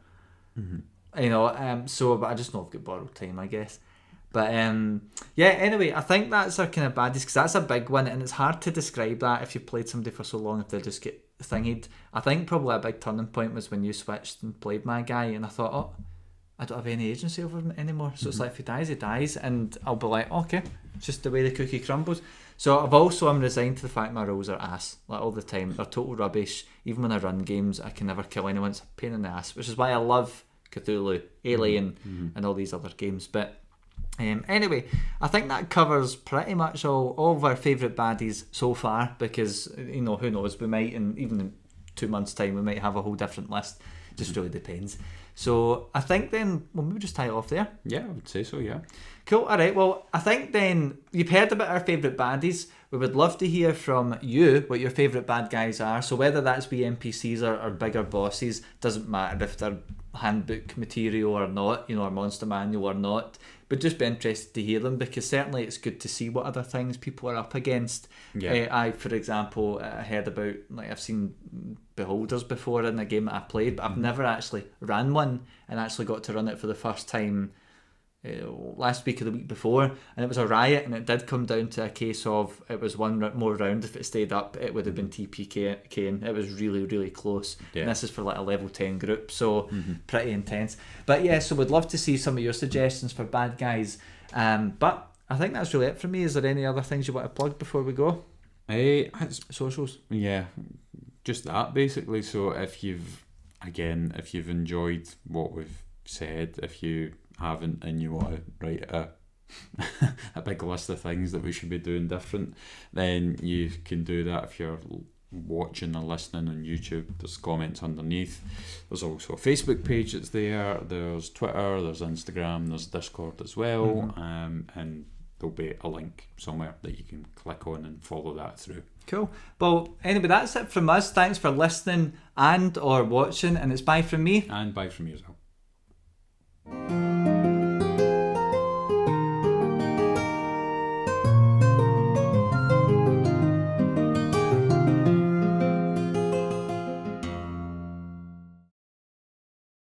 So, but I just know I've got borrowed time, I guess. But yeah. Anyway, I think that's our kind of baddies, because that's a big one, and it's hard to describe that if you've played somebody for so long if they just get thingied. I think probably a big turning point was when you switched and played my guy, and I thought, oh, I don't have any agency over him anymore. So it's like if he dies, and I'll be like, okay, it's just the way the cookie crumbles. So I'm resigned to the fact my rolls are ass, like all the time. They're total rubbish. Even when I run games, I can never kill anyone. It's a pain in the ass, which is why I love Cthulhu, Alien, and all these other games. But anyway, I think that covers pretty much all of our favourite baddies so far, because who knows, we might, and even in 2 months' time, we might have a whole different list. Just really depends. So I think then we'll maybe just tie it off there. Yeah, I would say so, yeah. Cool, alright, well, I think then you've heard about our favourite baddies. We would love to hear from you what your favourite bad guys are. So whether that's be NPCs or bigger bosses, doesn't matter if they're handbook material or not, or monster manual or not. But just be interested to hear them, because certainly it's good to see what other things people are up against. Yeah. For example, I heard about, I've seen Beholders before in a game that I've played, but I've never actually ran one, and actually got to run it for the first time last week or the week before, and it was a riot, and it did come down to a case of it was one more round. If it stayed up, it would have been TPK. It was really, really close. Yeah. And this is for like a level 10 group, so pretty intense. But yeah, so we'd love to see some of your suggestions for bad guys. But I think that's really it for me. Is there any other things you want to plug before we go? Socials. Yeah, just that basically. So if you've enjoyed what we've said, if you haven't and you want to write a big list of things that we should be doing different, then you can do that. If you're watching or listening on YouTube, there's comments underneath. There's also a Facebook page that's there, there's Twitter, there's Instagram, there's Discord as well, and there'll be a link somewhere that you can click on and follow that through. Cool. Well, anyway, that's it from us. Thanks for listening and or watching, and it's bye from me. And bye from me as well.